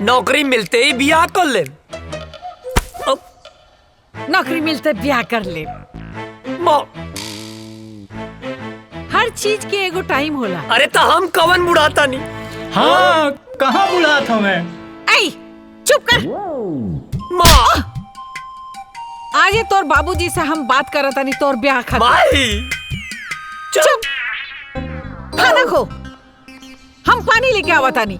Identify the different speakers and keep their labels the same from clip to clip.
Speaker 1: नौकरी मिलते ही ब्याह कर ले।
Speaker 2: नौकरी मिलते ब्याह कर ले। हर चीज के एगो टाइम होला।
Speaker 1: अरे तो हम कवन बुढ़ाता नहीं।
Speaker 3: हाँ, कहाँ बुढ़ा था मैं?
Speaker 2: ऐ, चुप कर।
Speaker 1: माँ,
Speaker 2: आज तोर बाबूजी से हम बात करत नहीं, तोर ब्याह खातिर।
Speaker 1: माई,
Speaker 2: चुप। खाना खो, हम पानी लेके आवत नहीं।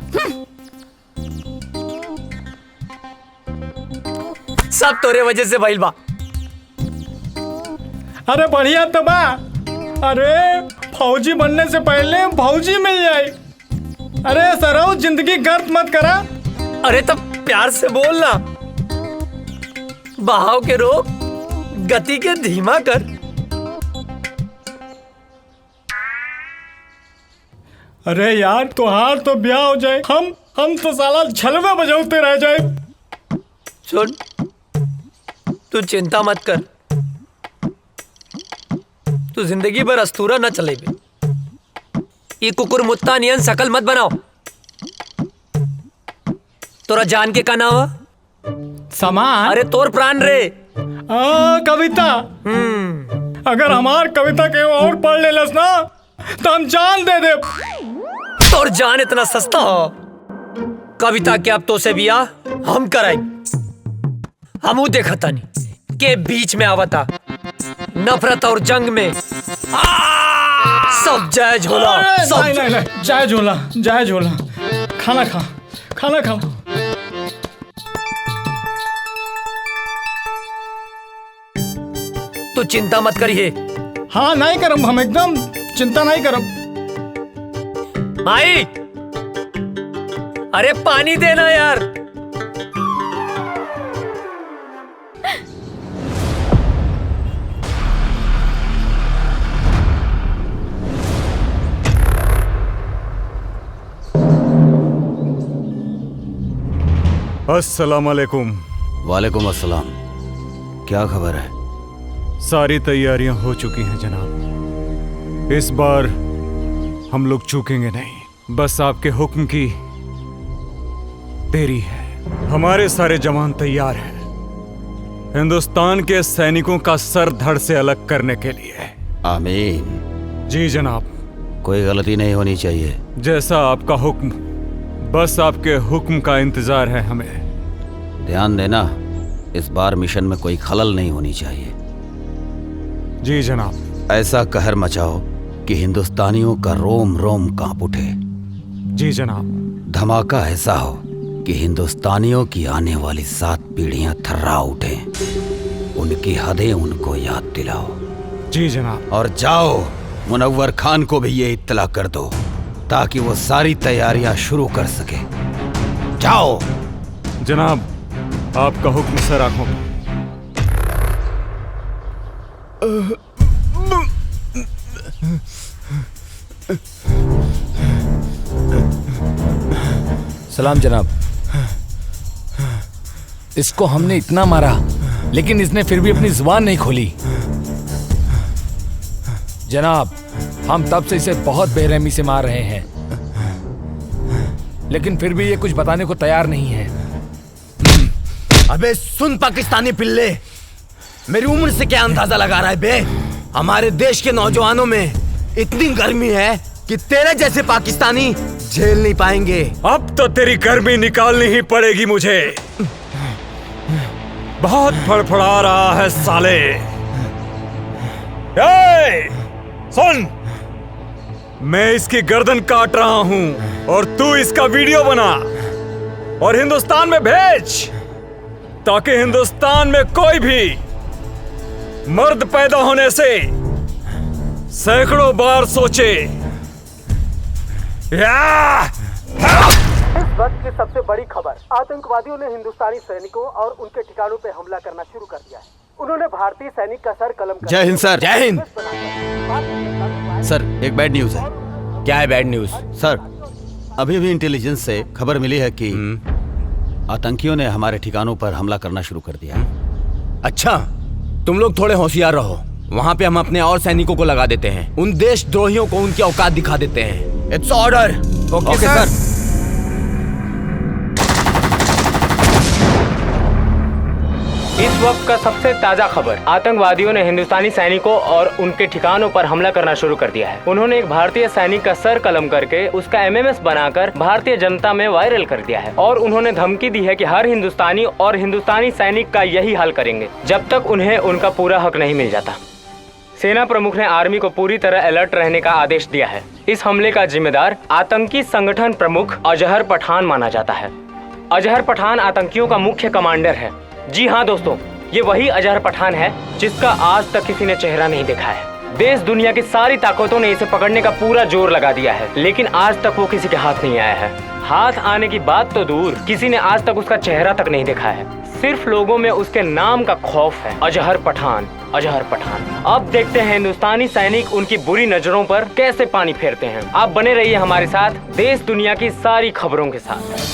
Speaker 1: सब तोरे वजह से भइल बा।
Speaker 3: अरे बढ़िया तो बा। अरे फौजी बनने से पहले फौजी मिल जाए। अरे सराउ, जिंदगी गर्द मत करा।
Speaker 1: अरे तब प्यार से बोल ना। बहाव के रोक, गति के धीमा कर।
Speaker 3: अरे यार, तुहार तो ब्याह हो जाए, हम तो साला छलवे बजाते रह जाए।
Speaker 1: सुन, तू चिंता मत कर। तू जिंदगी भर अस्तूरा न चलेबे। ये कुकुर मुत्ता नियन शकल मत बनाओ। तोरा जान के का नाम है?
Speaker 3: सामान?
Speaker 1: अरे तोर प्राण रे।
Speaker 3: कविता। अगर हमार कविता के और पढ़ लेलस ना तो हम जान दे दे।
Speaker 1: तोर जान इतना सस्ता हो? कविता के अब तो से बियाह हम कराई। हमू देखता नहीं के बीच में आवता नफरत और जंग में सब जायज होला। सब
Speaker 3: नहीं, जायज होला, जायज होला। खाना खा, खाना खा।
Speaker 1: तू चिंता मत करिए।
Speaker 3: हाँ, नहीं करम, हम एकदम चिंता नहीं करम।
Speaker 1: माई, अरे पानी देना यार।
Speaker 4: अस्सलाम वालेकुम।
Speaker 5: वालेकुम अस्सलाम। क्या खबर है?
Speaker 4: सारी तैयारियां हो चुकी हैं जनाब। इस बार हम लोग चूकेंगे नहीं। बस आपके हुक्म की देरी है। हमारे सारे जवान तैयार हैं हिंदुस्तान के सैनिकों का सर धड़ से अलग करने के लिए।
Speaker 5: आमीन।
Speaker 4: जी जनाब।
Speaker 5: कोई गलती नहीं होनी चाहिए।
Speaker 4: जैसा आपका हुक्म। बस आपके हुक्म का इंतजार है हमें।
Speaker 5: ध्यान देना, इस बार मिशन में कोई खलल नहीं होनी चाहिए।
Speaker 4: जी जनाब।
Speaker 5: ऐसा कहर मचाओ कि हिंदुस्तानियों का रोम रोम कांप उठे।
Speaker 4: जी जनाब।
Speaker 5: धमाका ऐसा हो कि हिंदुस्तानियों की आने वाली 7 पीढ़ियां थर्रा उठे। उनकी हदें उनको याद दिलाओ।
Speaker 4: जी जनाब।
Speaker 5: और जाओ, मुनव्वर खान को भी ये इत्तला कर दो ताकि वो सारी तैयारियां शुरू कर सके। जाओ।
Speaker 4: जनाब, आपका हुक्म सर आंखों में।
Speaker 6: सलाम जनाब। इसको हमने इतना मारा लेकिन इसने फिर भी अपनी जुबान नहीं खोली। जनाब, हम तब से इसे बहुत बेरहमी से मार रहे हैं लेकिन फिर भी ये कुछ बताने को तैयार नहीं है।
Speaker 7: अबे सुन पाकिस्तानी पिल्ले, मेरी उम्र से क्या अंदाजा लगा रहा है बे? हमारे देश के नौजवानों में इतनी गर्मी है कि तेरे जैसे पाकिस्तानी झेल नहीं पाएंगे।
Speaker 4: अब तो तेरी गर्मी निकालनी ही पड़ेगी मुझे। बहुत फड़फड़ा रहा है साले। सुन, मैं इसकी गर्दन काट रहा हूं और तू इसका वीडियो बना और हिंदुस्तान में भेज ताकि हिंदुस्तान में कोई भी मर्द पैदा होने से सैकड़ों बार सोचे।
Speaker 8: इस वक्त की सबसे बड़ी खबर, आतंकवादियों ने हिंदुस्तानी सैनिकों और उनके ठिकानों पर हमला करना शुरू कर दिया है। उन्होंने भारतीय सैनिक का सर कलम कर
Speaker 7: जय हिंद सर। जय हिंद
Speaker 5: सर। एक बैड न्यूज है।
Speaker 7: क्या है बैड न्यूज?
Speaker 5: सर, अभी भी इंटेलिजेंस से खबर मिली है कि आतंकियों ने हमारे ठिकानों पर हमला करना शुरू कर दिया है।
Speaker 7: अच्छा, तुम लोग थोड़े होशियार रहो। वहाँ पे हम अपने और सैनिकों को लगा देते हैं। उन देशद्रोहियों को उनकी औकात दिखा देते हैं। It's order.
Speaker 5: ओके सर।
Speaker 9: इस वक्त का सबसे ताजा खबर, आतंकवादियों ने हिंदुस्तानी सैनिकों और उनके ठिकानों पर हमला करना शुरू कर दिया है। उन्होंने एक भारतीय सैनिक का सर कलम करके उसका एमएमएस बनाकर भारतीय जनता में वायरल कर दिया है और उन्होंने धमकी दी है कि हर हिंदुस्तानी और हिंदुस्तानी सैनिक का यही हाल करेंगे जब तक उन्हें उनका पूरा हक नहीं मिल जाता। सेना प्रमुख ने आर्मी को पूरी तरह अलर्ट रहने का आदेश दिया है। इस हमले का जिम्मेदार आतंकी संगठन प्रमुख अजहर पठान माना जाता है। अजहर पठान आतंकियों का मुख्य कमांडर है। जी हाँ दोस्तों, ये वही अजहर पठान है जिसका आज तक किसी ने चेहरा नहीं देखा है। देश दुनिया की सारी ताकतों ने इसे पकड़ने का पूरा जोर लगा दिया है, लेकिन आज तक वो किसी के हाथ नहीं आया है। हाथ आने की बात तो दूर, किसी ने आज तक उसका चेहरा तक नहीं देखा है। सिर्फ लोगों में उसके नाम का खौफ है, अजहर पठान, अजहर पठान। अब देखते हैं हिंदुस्तानी सैनिक उनकी बुरी नजरों पर कैसे पानी फेरते हैं। आप बने रहिए हमारे साथ देश दुनिया की सारी खबरों के साथ।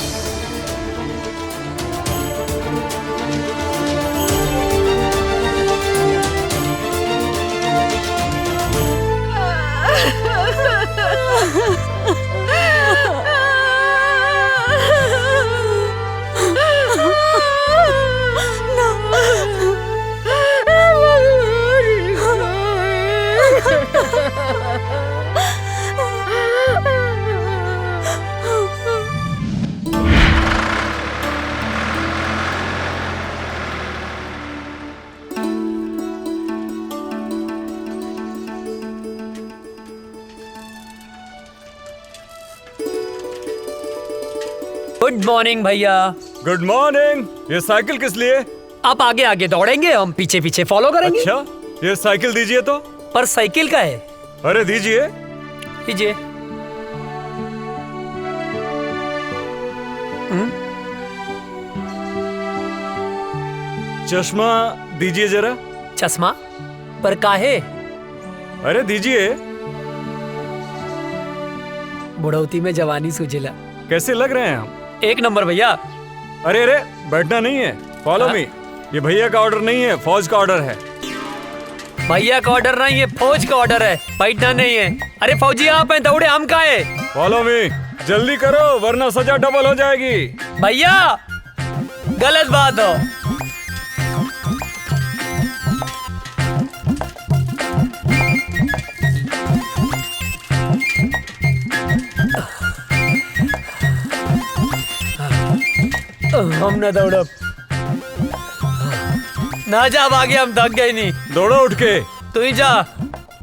Speaker 1: गुड मॉर्निंग भैया।
Speaker 4: Good morning. ये साइकिल किस लिए?
Speaker 1: आप आगे आगे दौड़ेंगे, हम पीछे पीछे फॉलो करेंगे।
Speaker 4: अच्छा, ये साइकिल दीजिए तो।
Speaker 1: पर साइकिल का है।
Speaker 4: अरे दीजिए।
Speaker 1: दीजिए।
Speaker 4: चश्मा दीजिए जरा।
Speaker 1: चश्मा पर काहे?
Speaker 4: अरे दीजिए।
Speaker 1: बुढ़ौती में जवानी सूझेला।
Speaker 4: कैसे लग रहे हैं हम?
Speaker 1: एक नंबर भैया।
Speaker 4: अरे अरे, बैठना नहीं है, फॉलो मी। ये भैया का ऑर्डर नहीं है, फौज का ऑर्डर है।
Speaker 1: भैया का ऑर्डर नहीं है, फौज का ऑर्डर है, बैठना नहीं है। अरे फौजी आप हैं, दौड़े हम का है।
Speaker 4: फॉलो मी, जल्दी करो वरना सजा डबल हो जाएगी।
Speaker 1: भैया गलत बात हो। हम न दौड़ब ना, जा आगे, हम थक गए नहीं।
Speaker 4: दौड़ो उठ के।
Speaker 1: तू ही जा,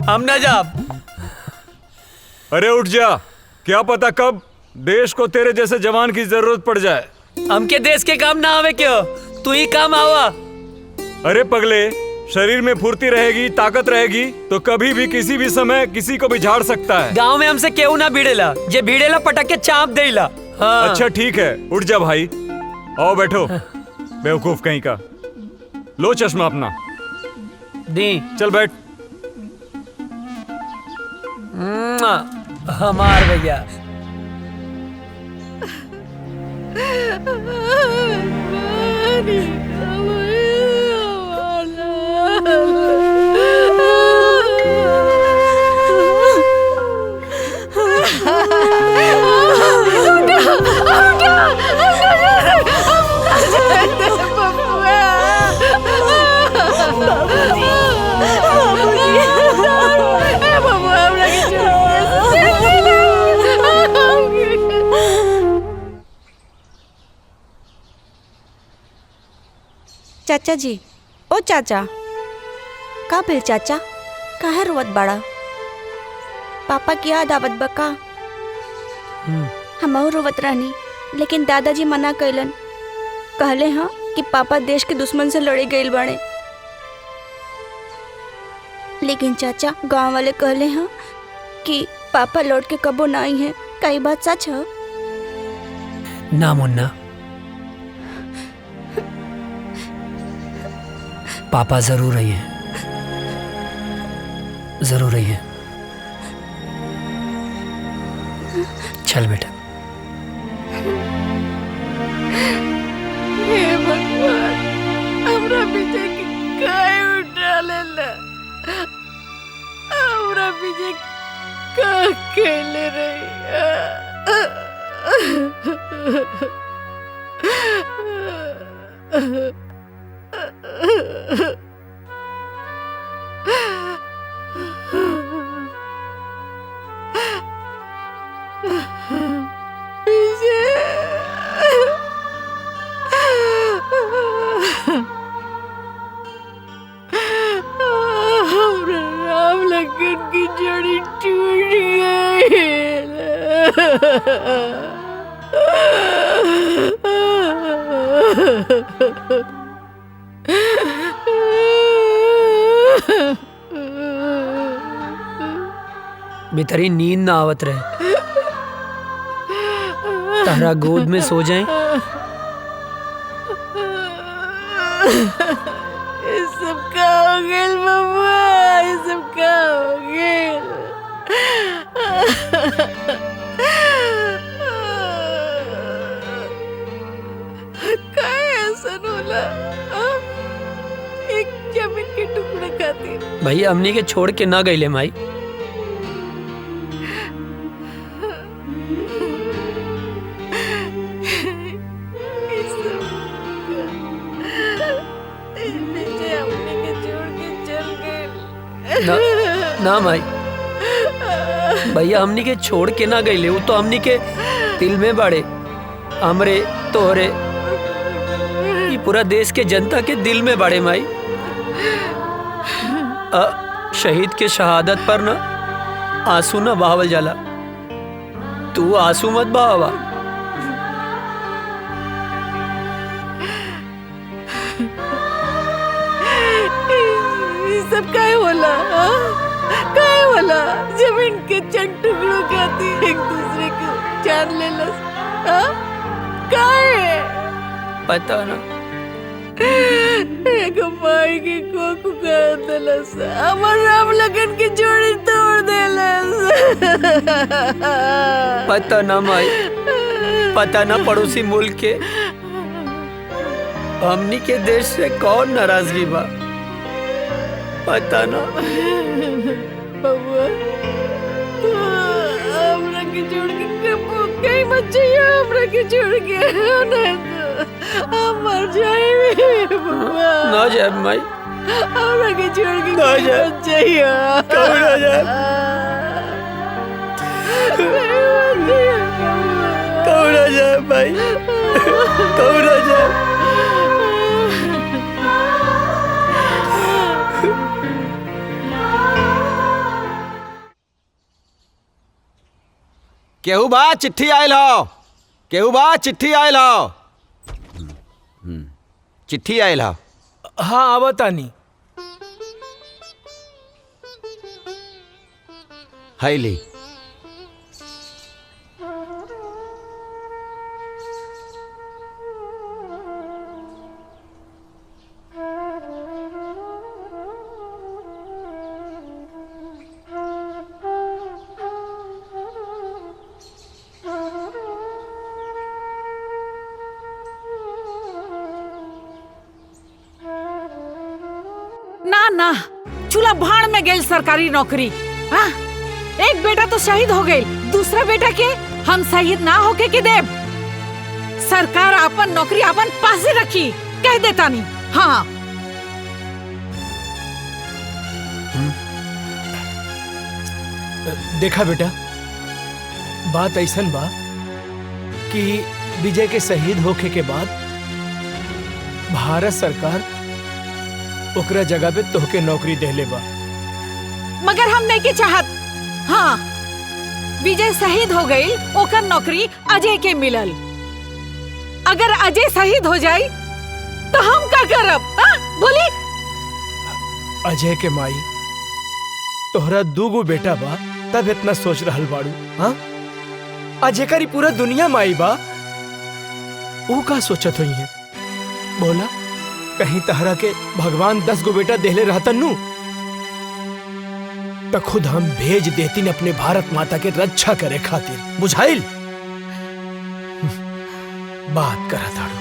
Speaker 1: हम ना जा।
Speaker 4: अरे उठ जा, क्या पता कब देश को तेरे जैसे जवान की जरूरत पड़ जाए।
Speaker 1: हमके देश के काम ना आवे क्यों, तू ही काम आवा।
Speaker 4: अरे पगले, शरीर में फुर्ती रहेगी, ताकत रहेगी तो कभी भी किसी भी समय किसी को भी झाड़ सकता है।
Speaker 1: गांव में हमसे क्यों ना भिड़ेला, जे भिड़ेला पटक के चाप देला। हाँ।
Speaker 4: अच्छा ठीक है, उठ जा भाई, आओ बैठो। बेवकूफ कहीं का। लो चश्मा अपना
Speaker 1: दी।
Speaker 4: चल बैठ।
Speaker 1: हमार भैया।
Speaker 10: चाचा जी, ओ चाचा, का भेल चाचा, काहे रोवत बाड़ा? पापा की याद आवत बा का? हमहू रोवत रहनी, लेकिन दादाजी मना कैलन। कहले हाँ कि पापा देश के दुश्मन से लड़े गइल बाड़े। लेकिन चाचा, गांव वाले कहले हाँ कि पापा लौट के कबो ना आई हैं। का ई बात सच है?
Speaker 1: ना मुन्ना, पापा जरूर आई हैं, जरूर आई हैं। चल बेटा।
Speaker 2: हे भगवान, हमरा पीछे काहे उठा लेला? हमरा पीछे का खेले रही? राम लखन की जोड़ी टूट
Speaker 1: बेतरी नींद ना आवत रहे, तारा गोद में सो जाए।
Speaker 2: ये सब का हो गया बबुआ, ये सब का हो गया। काय ऐसा होला? एक जमीन के टुकड़े खातिर
Speaker 1: भैया हमनी के छोड़ के ना गईले माई। ना, ना माई, भैया हमनी के छोड़ के ना गईले, वो तो हमनी के दिल में बाड़े। हमरे तोहरे ये पूरा देश के जनता के दिल में बाड़े माई। शहीद के शहादत पर ना आंसू ना बहावल जाला, तू आंसू मत बहावा।
Speaker 2: सब काय होला? काय होला? जमीन के चंद टुकड़ों खाती एक दूसरे को जान लेलस। काय
Speaker 1: पता ना,
Speaker 2: एक माई के कोकू कर देलस, हमर राम लगन की जोड़ी तोड़ देलस।
Speaker 1: पता ना माई, पता ना पड़ोसी मुल्क के हमनी के देश से कौन नाराजगी बा, पता ना।
Speaker 2: बबुआ तू हमरा के छोड़ के कहीं मत जाइए, हमरा के छोड़ के नहीं तो हम मर जाएंगे बबुआ।
Speaker 1: ना जाए माई,
Speaker 2: हमरा के छोड़ के
Speaker 1: ना जाए,
Speaker 2: मत जाइए।
Speaker 1: कभी ना जाए, कभी ना जाए भाई, कभी ना जाए।
Speaker 7: केहू बा चिट्ठी आयल हो, केहू बा चिट्ठी आयल हो, चिट्ठी आयल हो।
Speaker 6: हाँ आवतानी।
Speaker 7: हैली
Speaker 2: ना ना, चूल्हा भाड़ में गेल सरकारी नौकरी। हाँ? एक बेटा तो शहीद हो गई, दूसरा बेटा के हम शहीद ना होके के देव। सरकार अपन नौकरी अपन पास ही रखी, कह देता नहीं। हाँ
Speaker 6: देखा बेटा, बात ऐसन बा कि विजय के शहीद होखे के बाद भारत सरकार ओकरा जगह पे तोहके नौकरी देले बा।
Speaker 2: मगर हम नहीं के चाहत। हाँ विजय शहीद हो गई, ओकर नौकरी अजय के मिलल। अगर अजय शहीद हो जाई तो हम क्या करब? बोली।
Speaker 6: अजय के माई, तोहरा दूगो बेटा बा तब इतना सोच रहल बाड़ू। हाँ अजय करी पूरा दुनिया माई बा, वो का सोचत हुई है? बोला कहीं तहरा के भगवान 10 गो बेटा देले रहतन नु तो खुद हम भेज देती न अपने भारत माता के रक्षा करे खातिर। बुझाइल? बात करा ताड़ू।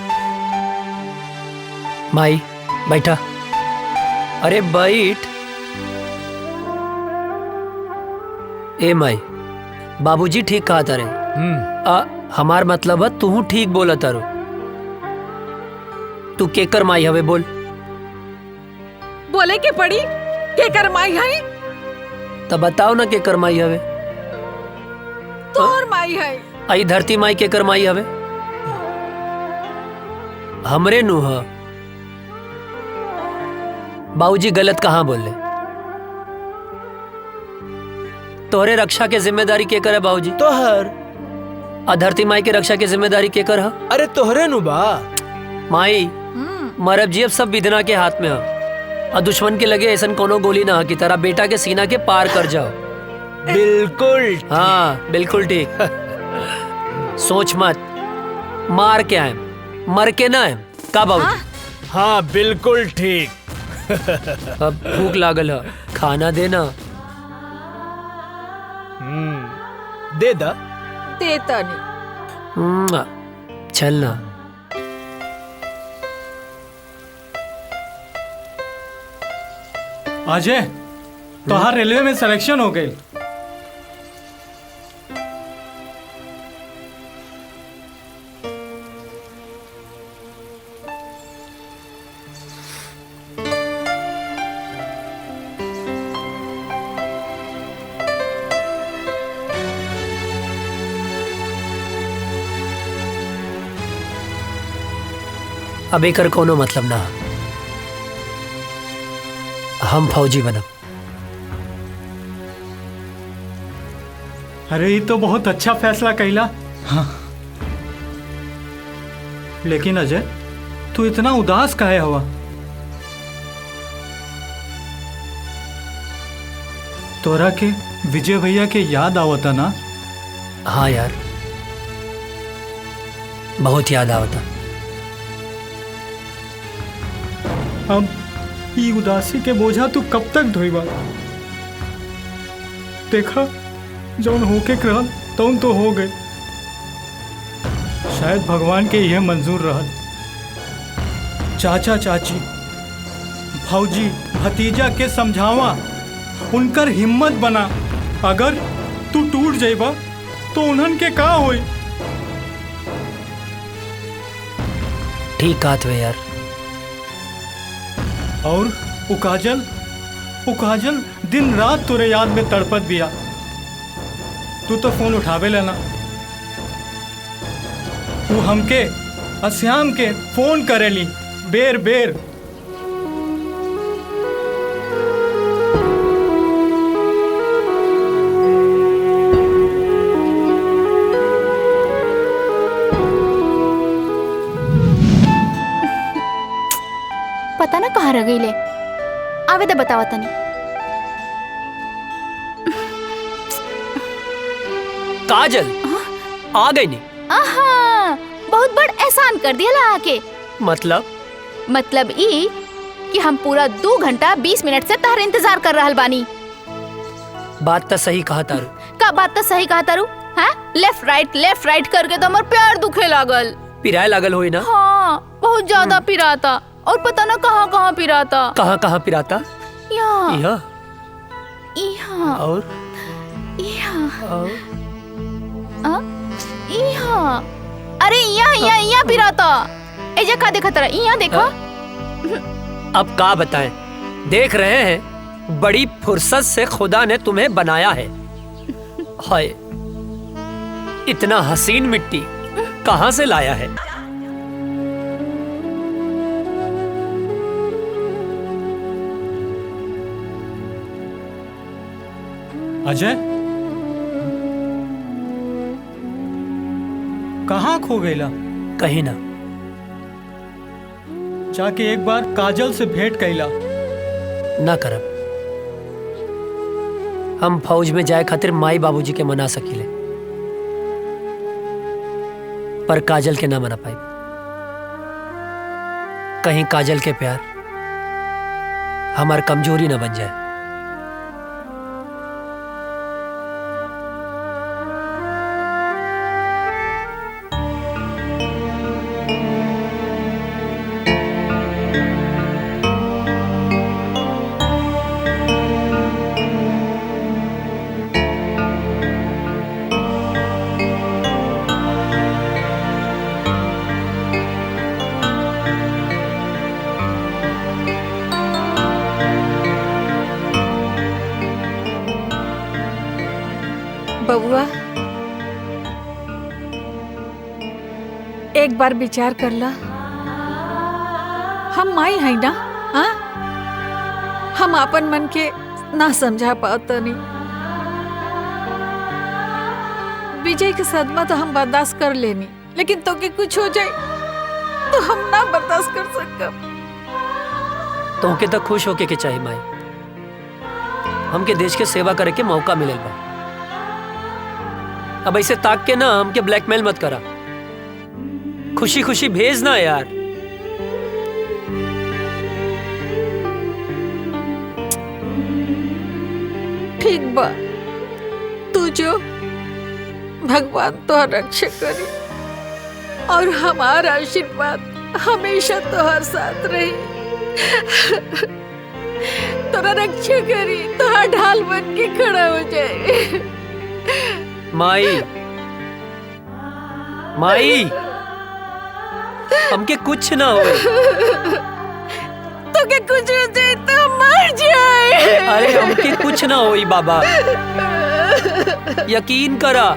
Speaker 1: माई बैठा, अरे बैठ। ए माई, बाबूजी ठीक कहा तारे। हमार मतलब है तू ठीक बोला तारो। तू केकर माई हवे बोल?
Speaker 2: बोले के पड़ी के करमाई है?
Speaker 1: तब बताओ ना के करमाई हवे।
Speaker 2: तोर माई है।
Speaker 1: आई धरती माई के करमाई हवे, हमरे नु ह। बाबूजी गलत कहाँ बोले? तोहरे रक्षा के जिम्मेदारी के करे बाबूजी?
Speaker 6: तोहर।
Speaker 1: आ धरती माई के रक्षा के जिम्मेदारी के कर?
Speaker 6: अरे तोहरे नु बा।
Speaker 1: माई मरब जी अब सब विधना के हाथ में है, और दुश्मन के लगे ऐसा कोनो गोली ना कि तेरा बेटा के सीना के पार कर जाओ।
Speaker 6: बिल्कुल।
Speaker 1: हाँ बिल्कुल ठीक। सोच मत, मार के आए मर के ना आए का बाबू?
Speaker 6: हाँ बिल्कुल ठीक।
Speaker 1: अब भूख लागल है, खाना देना।
Speaker 6: दे दा।
Speaker 2: देता नहीं।
Speaker 1: चलना।
Speaker 3: अजय, तोहार रेलवे में सिलेक्शन हो गई।
Speaker 1: अब एकर कोनो मतलब ना, हम फौजी बनब।
Speaker 3: अरे ये तो बहुत अच्छा फैसला कैला। हाँ। लेकिन अजय, तू इतना उदास काहे हुआ? तोरा के विजय भैया के याद आवता ना?
Speaker 1: हाँ यार, बहुत याद आवता।
Speaker 3: अब ये उदासी के बोझा तू कब तक ढोईबा? देखा, जौन होके रहल तौन तो हो गए। शायद भगवान के यह मंजूर रहल। चाचा चाची, भौजी, भतीजा के समझावा, उनकर हिम्मत बना। अगर तू टूट जाइबा तो उन्हन के का होई?
Speaker 1: ठीक कहत वे यार।
Speaker 3: और वो काजल दिन रात तोरे याद में तड़पत बिया। तू तो फोन उठावे लेना। तू हमके अश्याम के फोन करेली बेर बेर।
Speaker 11: पता ना कहाँ रह गई ले। आवे तो बतावा तनी।
Speaker 1: काजल आ गई नहीं?
Speaker 11: आहा, बहुत बड़ एहसान कर दिया ला आके।
Speaker 1: मतलब
Speaker 11: ई कि हम पूरा 2 घंटा 20 मिनट से तार इंतजार कर रहल बानी।
Speaker 1: बात तो सही कहा तारू।
Speaker 11: का बात तो सही कहा तारू? हाँ, लेफ्ट राइट करके तो हमार पैर दुखे लागल।
Speaker 1: पिराए लागल होई ना?
Speaker 11: हाँ, बहुत ज्यादा पिराता। और पता ना कहाँ कहाँ पिराता।
Speaker 1: कहाँ पिराता?
Speaker 11: यहाँ
Speaker 1: और
Speaker 11: यहाँ। अरे यहाँ पिराता। एजा का देखा तेरा? यहाँ देखा।
Speaker 1: अब का बताएं, देख रहे हैं बड़ी फुर्सत से खुदा ने तुम्हें बनाया है। हाय, इतना हसीन मिट्टी कहाँ से लाया है?
Speaker 3: अजय, कहाँ खो गईला?
Speaker 1: कहीं ना।
Speaker 3: जाके एक बार काजल से भेंट कैला।
Speaker 1: ना करब। हम फौज में जाए खातिर माई बाबूजी के मना सकीले, पर काजल के ना मना पाई। कहीं काजल के प्यार हमार कमजोरी ना बन जाए।
Speaker 2: बबुआ, एक बार विचार कर ला। हम माई है ना, हाँ? हम अपन मन के ना समझा पाता नहीं। विजय के सदमा तो हम बर्दाश्त कर लेनी, लेकिन तो के कुछ हो जाए तो हम ना बर्दाश्त कर सकब।
Speaker 1: तो के तक खुश होके के चाहे माई, हमके देश के सेवा करे के मौका मिलेल बा। अब ऐसे ताक के ना हमके ब्लैकमेल मत करा, खुशी खुशी भेज ना यार।
Speaker 2: ठीक बा, तू जो भगवान तो रक्षा करी और हमारा आशीर्वाद हमेशा तोहर साथ रही। तोरा रक्षा करी, तोहरा ढाल बन के खड़ा हो जाए।
Speaker 1: माई, माई, हमके कुछ ना हो।
Speaker 2: तो के कुछ हो जाए तो मर जाए।
Speaker 1: अरे हमके कुछ ना होई बाबा, यकीन करा।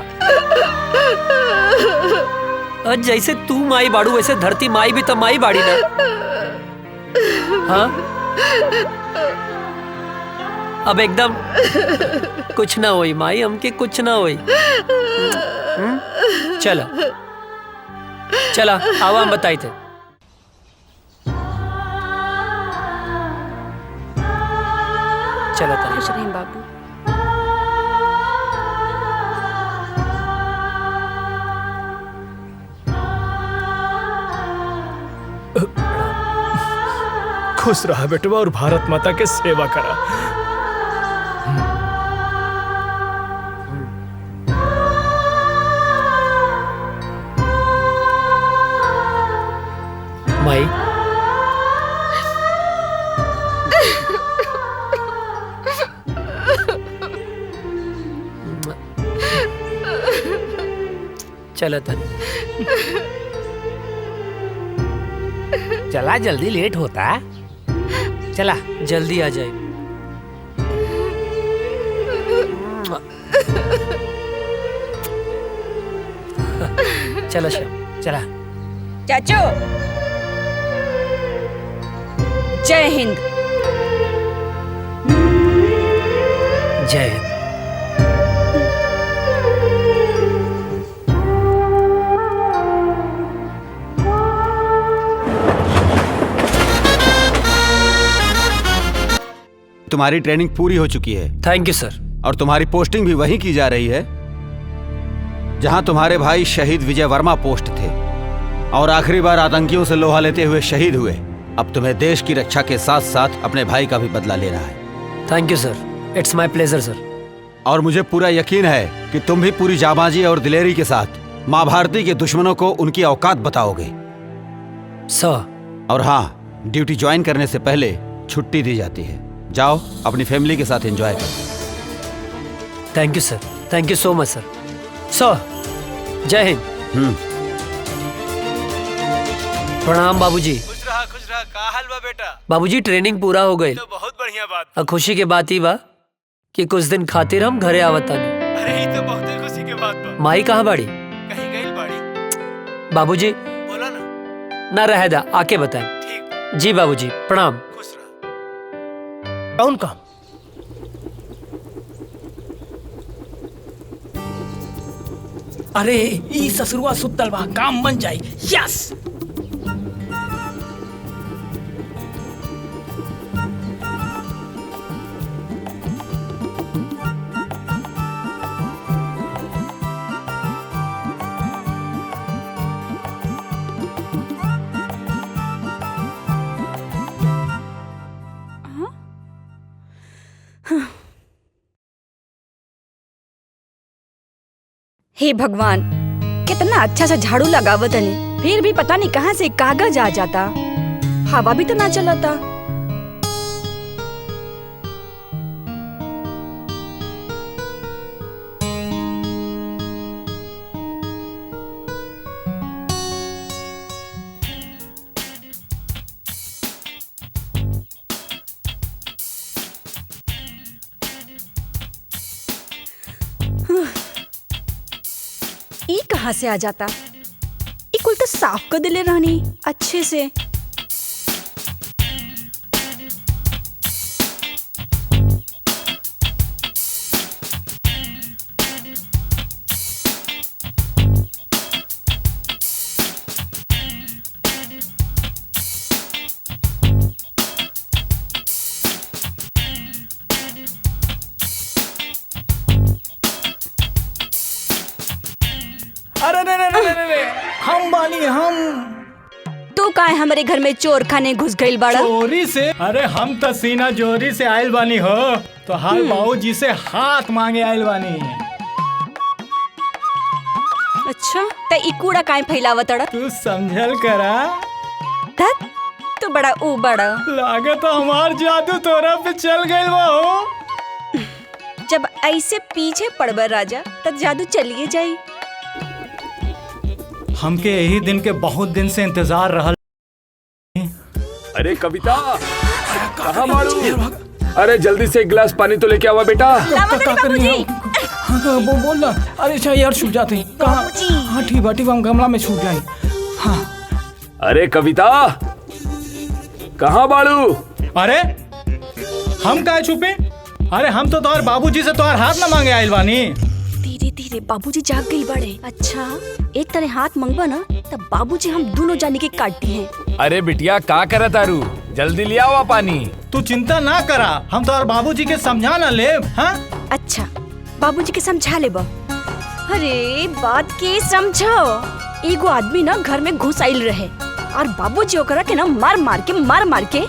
Speaker 1: और जैसे तू माई बाड़ू वैसे धरती माई भी तो माई बाड़ी ना, हाँ? अब एकदम कुछ ना होई माई, हमके कुछ ना होई। चला चला, आवा हम बताई थे। चला
Speaker 10: खुश रहें बाबू।
Speaker 6: खुश रहा बेटवा और भारत माता के सेवा करा।
Speaker 1: माई, चला तन।
Speaker 12: चला, जल्दी लेट होता। चला
Speaker 1: जल्दी आ जाए। चला श्याम,
Speaker 12: चला।
Speaker 10: चाचू, जय हिंद।
Speaker 1: जय हिंद।
Speaker 5: तुम्हारी ट्रेनिंग पूरी हो चुकी है।
Speaker 1: थैंक यू सर।
Speaker 5: और तुम्हारी पोस्टिंग भी वहीं की जा रही है जहां तुम्हारे भाई शहीद विजय वर्मा पोस्ट थे और आखिरी बार आतंकियों से लोहा लेते हुए शहीद हुए। अब तुम्हें देश की रक्षा के साथ साथ अपने भाई का भी बदला लेना है।
Speaker 1: Thank you sir, it's my pleasure sir.
Speaker 5: और मुझे पूरा यकीन है कि तुम भी पूरी जाबाजी और दिलेरी के साथ माँ भारती के दुश्मनों को उनकी औकात बताओगे
Speaker 1: सर।
Speaker 5: और हाँ, ड्यूटी ज्वाइन करने से पहले छुट्टी दी जाती है। जाओ अपनी फैमिली के साथ एंजॉय करो।
Speaker 1: Thank you sir, thank you so much सर। सर, जय हिंद। प्रणाम बाबूजी।
Speaker 6: खुश रहा। का हाल बा बेटा?
Speaker 1: बाबूजी ट्रेनिंग पूरा हो गई।
Speaker 6: तो बहुत बढ़िया बात।
Speaker 1: अब खुशी के बात ही बा कि कुछ दिन खातिर हम घरे आवतानी।
Speaker 6: अरे ये तो बहुत खुशी के बात बा।
Speaker 1: माई कहाँ बाड़ी?
Speaker 6: कहीं गई बाड़ी।
Speaker 1: बाबूजी
Speaker 6: बोला
Speaker 1: ना रह दा, आके बताएं।
Speaker 6: ठीक।
Speaker 1: जी बाबूजी, प्रणाम।
Speaker 6: खुश रहा। कौन काम?
Speaker 12: अरे ई ससुरवा सुतल बा, काम बन जाई। यस।
Speaker 10: हे भगवान, कितना अच्छा सा झाड़ू लगावत तनी, फिर भी पता नहीं कहाँ से कागज आ जाता। हवा भी तो ना चलता। कहाँ से आ जाता? ये कुल तो साफ कर दिले रहनी अच्छे से।
Speaker 6: अरे नहीं, हम बानी हम।
Speaker 10: तू काहे हमारे घर में चोर खाने घुस गइल बाड़ा?
Speaker 3: चोरी से? अरे हम तो सीना जोरी से आयल बानी हो, तो हाल बाबूजी से हाथ मांगे आयल बानी।
Speaker 10: अच्छा, तो ई कूड़ा काहे फैलावतड़ा?
Speaker 3: तू समझल करा।
Speaker 10: धत, तू बड़ा ऊ बड़ा।
Speaker 3: लागत हमार जादू तोरा पे चल गइल बा हो।
Speaker 10: जब ऐसे पीछे पड़बर राजा, तब जादू चलिए जाई।
Speaker 3: हमके यही दिन के बहुत दिन से इंतजार रहल।
Speaker 4: अरे कविता, कहाँ मारू? अरे जल्दी से एक गिलास पानी तो लेके आवा बेटा।
Speaker 6: बोल ना। अरे अच्छा यार, छूट जाते हैं। कहाँ? हाँ ठीक है, हम गमला में छूट जाए। हाँ।
Speaker 4: अरे कविता, कहाँ बाड़ू?
Speaker 3: अरे हम काहे छुपे? अरे हम तो तोहर बाबूजी से तोहर हाथ न मांगे आइल बानी।
Speaker 10: धीरे धीरे बाबूजी जाग गई बड़े। अच्छा, एक तरह हाथ मंगवा ना, तब बाबूजी हम दोनों जाने के काटती हैं।
Speaker 4: अरे बिटिया, का करे तारू? जल्दी लिया हुआ पानी।
Speaker 3: तू चिंता ना करा, हम तोहर बाबूजी के समझा ना ले। हाँ?
Speaker 10: अच्छा, बाबूजी के समझा ले बा। अरे बात के समझो। एगो आदमी ना घर में घुस आइल रहे और बाबूजी ओकरा के ना मार मार के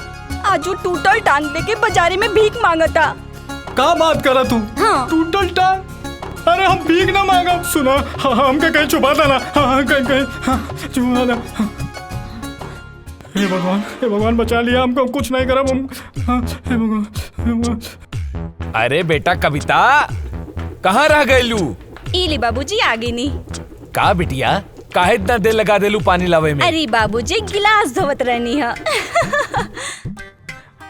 Speaker 10: आज वो टूटल टांग लेके बाजारे में भीख मांगता।
Speaker 3: का बात करा तू?
Speaker 10: हाँ।
Speaker 3: टूटल टांग? अरे हम भीख ना मांगा। सुना, हमके कहीं छुपा देना। कहीं छुपा दे। हे भगवान बचा लिया हमको, कुछ नहीं करा हम। हे भगवान।
Speaker 4: अरे बेटा कविता, कहाँ रह गइलू?
Speaker 10: इली बाबूजी आगे नहीं।
Speaker 4: का बिटिया, काहे इतना देर लगा देलू पानी लावे में?
Speaker 10: अरे बाबूजी गिलास धोवत रहनी है।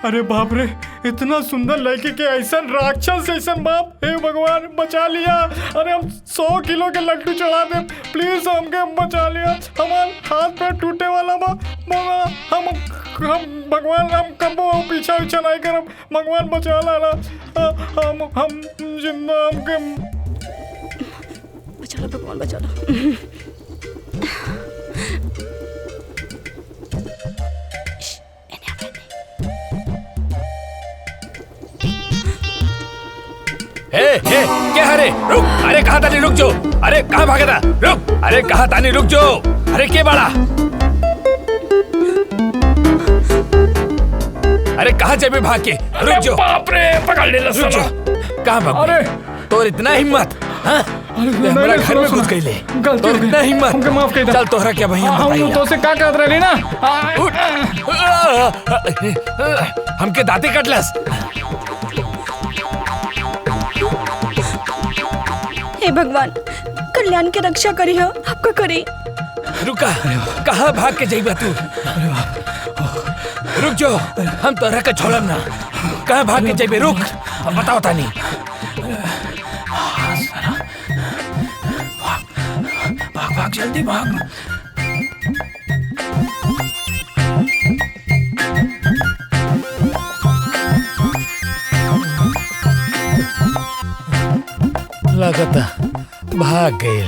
Speaker 3: अरे बाप रे, इतना सुंदर लड़की के ऐसा राक्षस ऐसा बाप। हे भगवान बचा लिया। अरे हम 100 किलो के लड्डू चढ़ा दे, प्लीज हमके बचा लिया। हमार हाथ पैर टूटे वाला बा। हम भगवान, हम कबो पीछा नहीं करब। भगवान बचा लाला। हम जिंदा हमके
Speaker 10: बचा लो भगवान, बचा लो।
Speaker 4: क्या हरे? रुक! अरे कहाँ तानी, रुक जो। अरे कहाँ भागा था? रुक! अरे कहाँ तानी, रुक जो। अरे के बड़ा? अरे कहाँ जाबे भाग के? रुक जो। बाप रे, पकड़ ले लो। रुक जो। कहाँ भाग? अरे तो इतना हिम्मत? हाँ? हमारा घर में घुस गई ले। तो इतना हिम्मत? हमके माफ कर दे। चल तोहरा क्या भैया बताइए।
Speaker 3: हम तो से का कहत रहे ना।
Speaker 4: हमके दांते कटलस।
Speaker 10: हे भगवान, कल्याण की रक्षा करी हो, आपका करी।
Speaker 4: रुका, कहाँ भाग के जाइबा तू? रुक जो, हम तोरा के छोड़म ना। कहाँ भाग के जाइबे? रुक, बताओ तानी।
Speaker 6: भाग जल्दी भाग।
Speaker 4: लगता भाग गए।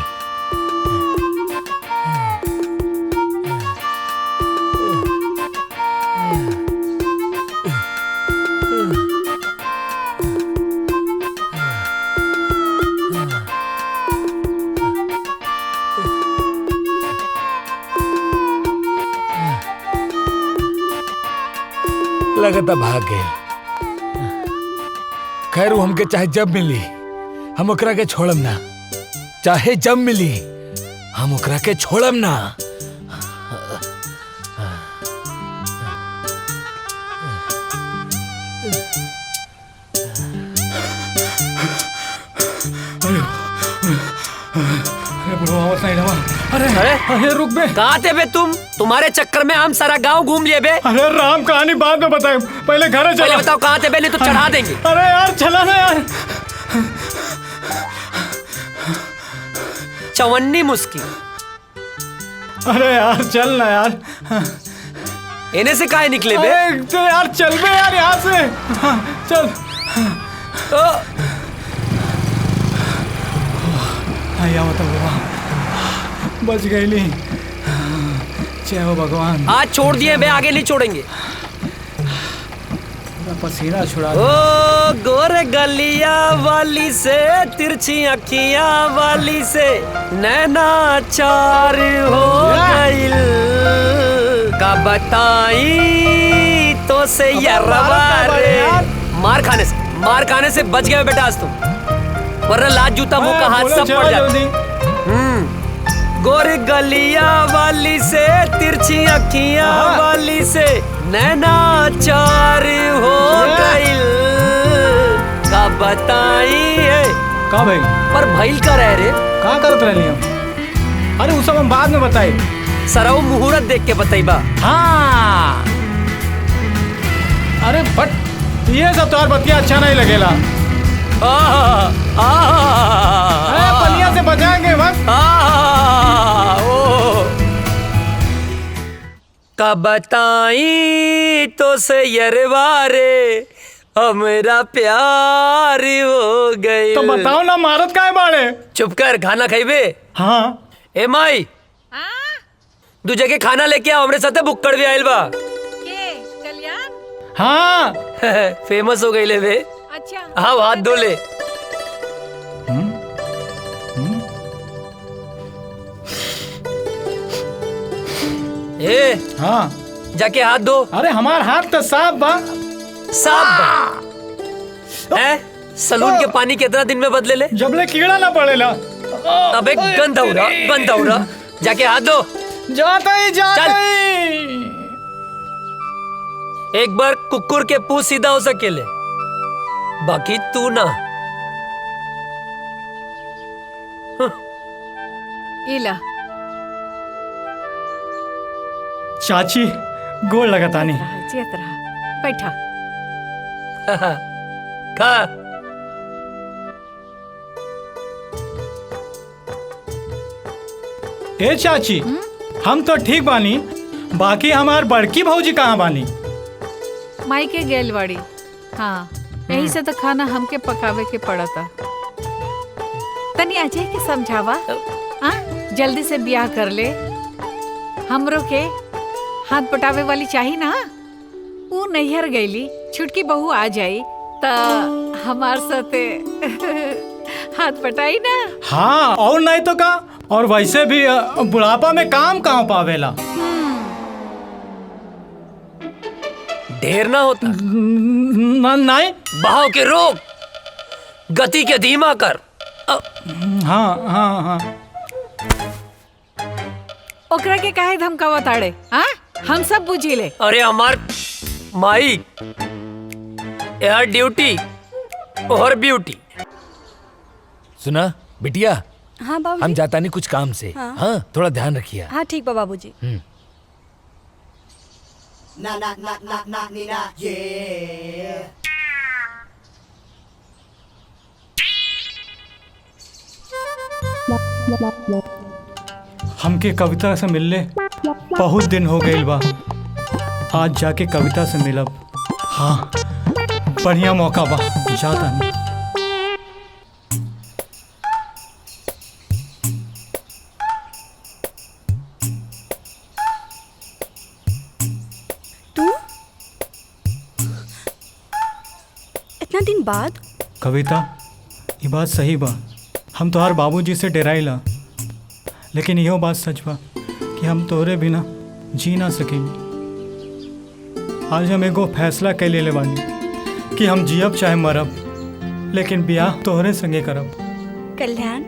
Speaker 4: लगता भाग गए। खैर हमके चाहे जब मिली हम ओकरा के छोड़म ना। चाहे जब मिली हम ओकरा के छोड़म ना।
Speaker 3: अरे रुक बे।
Speaker 1: कहाँ थे बे तुम? तुम्हारे चक्कर में हम सारा गांव घूम लिए बे।
Speaker 3: अरे राम, कहानी बाद में बताए, पहले घर चलो।
Speaker 1: बताओ कहाँ थे बे, नहीं तो चढ़ा देंगे।
Speaker 3: अरे यार चला ना यार।
Speaker 1: चवन्नी मुस्की।
Speaker 3: अरे यार चल ना यार।
Speaker 1: इन्हें से काहे निकले बे?
Speaker 3: तो यार चल बे यार यहाँ से। चल। आया मतलब बच गई नहीं। जय हो भगवान।
Speaker 1: आज छोड़ दिए बे, आगे नहीं छोड़ेंगे।
Speaker 3: पसीना छुड़ा।
Speaker 1: ओ गोरे गलिया वाली से, तिरछी अखियां वाली से नैना चार हो गइल। का बताई तो से यरवा रे। मार खाने से बच गए बेटा आज तुम, वरना लाज जूता मुंह का हाथ सब पड़ जाते। गोरी गलिया वाली से, तिरछी अखियां वाली से नैना चार हो गइल। का बताई है
Speaker 3: का भाई?
Speaker 1: पर भइल का रह रे?
Speaker 3: का करत रहनी हम? अरे वो सब हम बाद में बताई।
Speaker 1: सरऊ मुहूर्त देख के बताइबा।
Speaker 3: हाँ। अरे बट ये सब तो बतिया अच्छा नहीं लगेला। पलिया से बचाएंगे बस।
Speaker 1: का बताई तो से यरवा रे, हमारा प्यार हो गए।
Speaker 3: तो बताओ ना, मारत काहे बाड़े?
Speaker 1: चुप कर, खाना खाइबे?
Speaker 3: हाँ।
Speaker 1: ए माई, दू जगह खाना लेके आओ, हमरे साथे बुक्कड़ भी आइल बा।
Speaker 2: कल्याण?
Speaker 3: हाँ।
Speaker 1: फेमस हो गई ले बे।
Speaker 2: अच्छा।
Speaker 1: हाँ, हाथ धो ले। ए,
Speaker 3: हाँ,
Speaker 1: जाके हाथ धो।
Speaker 3: अरे हमार हाथ तो साफ बा।
Speaker 1: साफ बा? सलून के पानी कितना दिन में बदले ले?
Speaker 3: जबले कीड़ा ना पड़ेला।
Speaker 1: अबे गंदा हो रहा। जाके हाथ धो।
Speaker 3: जाता ही।
Speaker 1: एक बार कुकुर के पूंछ सीधा हो सकेले, बाकी तू ना।
Speaker 2: इला
Speaker 3: चाची गोड़ लगातानी।
Speaker 2: जियत रहा, बैठा।
Speaker 1: खा।
Speaker 3: ए चाची, हम तो ठीक बानी, बाकी हमार बड़की भौजी कहाँ बानी?
Speaker 2: माई के गेल बाड़ी। हाँ, यही से तो खाना हमके पकावे के पड़ा था। तनी अजय के समझावा, हाँ, जल्दी से ब्याह कर ले। हमरो के हाथ पटावे वाली चाहिए ना। वो नैहर गईली, छुटकी बहू आ जाई ता हमार साथे हाथ पटाई ना।
Speaker 3: हाँ, और नहीं तो का। और वैसे भी बुढ़ापा में काम कहाँ पावेला।
Speaker 1: ढेर ना होता।
Speaker 3: नहीं।
Speaker 1: बहाव के रोक, गति के धीमा कर।
Speaker 3: हाँ।
Speaker 2: ओकरा के काहे धमकावा ताड़े? हाँ, हम सब बुझी ले।
Speaker 1: अरे हमार माई, यार ड्यूटी और ब्यूटी।
Speaker 12: सुना बिटिया?
Speaker 10: हाँ बाबूजी।
Speaker 12: हम जाता नहीं कुछ काम से। हाँ, थोड़ा ध्यान रखिए।
Speaker 10: हाँ ठीक बा बाबूजी।
Speaker 3: हमके कविता से मिलले बहुत दिन हो गए बा। आज जाके कविता से मिलब। हाँ, बढ़िया मौका बा, जाता नहीं।
Speaker 10: तू इतना दिन बाद?
Speaker 3: कविता, ये बात सही बा। हम तोहार बाबूजी से डराइला, लेकिन यो बात सच बा कि हम तोरे बिना जी ना सकेंगे। आज हम एगो फैसला कर ले बानी कि हम जियब चाहे मरब, लेकिन ब्याह तोहरे संगे करब।
Speaker 10: कल्याण,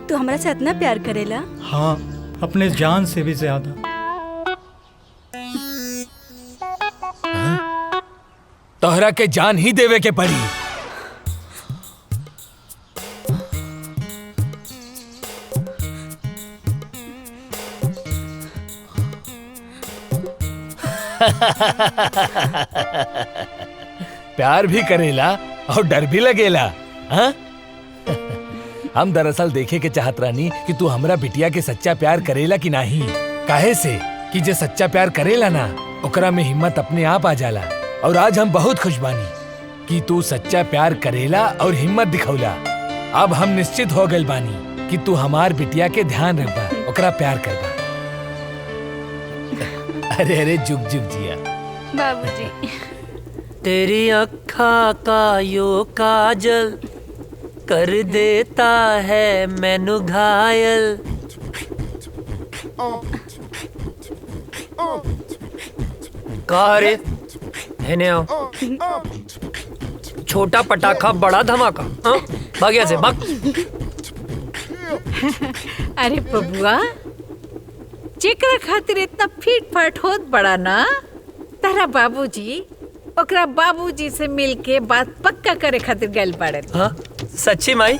Speaker 10: तू हमरा से इतना प्यार करेला?
Speaker 3: हाँ, अपने जान से भी ज्यादा।
Speaker 12: तोहरा के जान ही देवे के पड़ी। प्यार भी करेला और डर भी लगेला। हाँ?
Speaker 6: हम दरअसल देखे के चाहत रानी कि तू हमरा बिटिया के सच्चा प्यार करेला कि नहीं। काहे से कि जे सच्चा प्यार करेला ना ओकरा में हिम्मत अपने आप आ जाला। और आज हम बहुत खुश बानी कि तू सच्चा प्यार करेला और हिम्मत दिखौला। अब हम निश्चित हो गए बानी कि तू हमार बिटिया के ध्यान रखबा, ओकरा प्यार करबा। अरे अरे जुग जुग जिया
Speaker 10: बाबूजी।
Speaker 1: तेरी अखा का यो काजल कर देता है मैनू घायल। कहा रे हेने आओ। छोटा पटाखा बड़ा धमाका। हाँ? भाग यहाँ से भाग।
Speaker 2: अरे बबुआ, जेकरा खातिर इतना फीट फाट होत बड़ा ना, तारा बाबूजी ओकरा बाबूजी से मिलके बात पक्का करे खातिर गइल बाड़े।
Speaker 1: हाँ? सच्ची माई?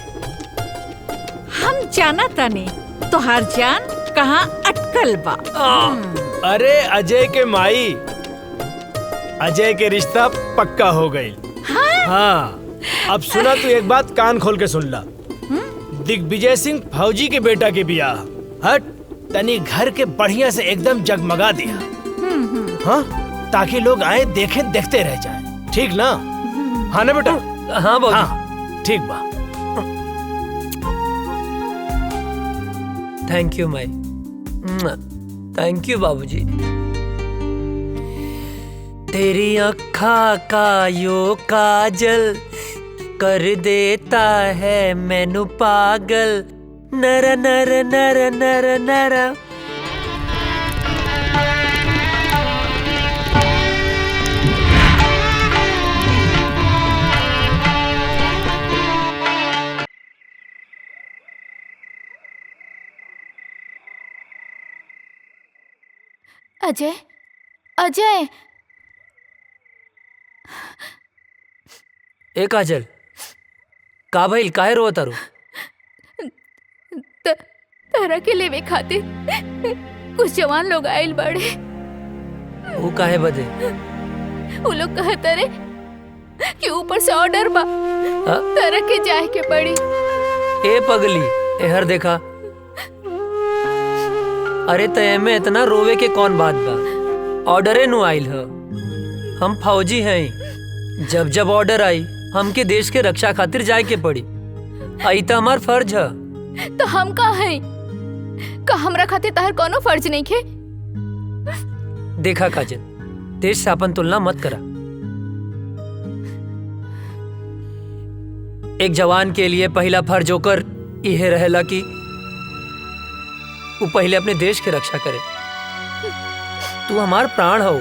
Speaker 2: हम जाना तानी तोहार जान कहाँ अटकल बा।
Speaker 6: अरे अजय के माई, अजय के रिश्ता पक्का हो गई। हाँ, अब सुना तू एक बात कान खोल के सुन ला। दिग्विजय सिंह फौजी के बेटा के बियाह हट तनी घर के बढ़िया से एकदम जगमगा दिया। हाँ, ताकि लोग आए देखे देखते रह जाए। ठीक ना? हाँ ना बेटा?
Speaker 1: हाँ बाबू।
Speaker 6: हाँ, ठीक बा।
Speaker 1: Thank you Mai. Thank you बाबूजी। तेरी अखा का यो काजल कर देता है मैनू पागल। नर नर नर नर नर।
Speaker 11: अजय, अजय।
Speaker 1: ए काजल, का भइल? काहे रोत तारू?
Speaker 11: तारा के लेवे खातिर कुछ जवान लोग आइल बाड़े।
Speaker 1: वो काहे बदे?
Speaker 11: वो लोग कहता रे कि ऊपर से ऑर्डर बा, तारा के जाए के पड़ी।
Speaker 1: ए पगली, एहर देखा। अरे तय में इतना रोवे के कौन बात बा? ऑर्डरे नु आइल ह। हम फौजी हैं। जब जब ऑर्डर आई हमके देश के रक्षा खातिर जाए के पड़ी। आई तो हमार फर्ज है।
Speaker 11: तो हम का हैं? का हमरा खातिर ताहर कोनो फर्ज नहीं खे?
Speaker 1: देखा काजल, देश से अपन तुलना मत करा। एक जवान के लिए पहला फर्ज होकर यह रहेला कि वो पहले अपने देश की रक्षा करे। तू हमार प्राण हो।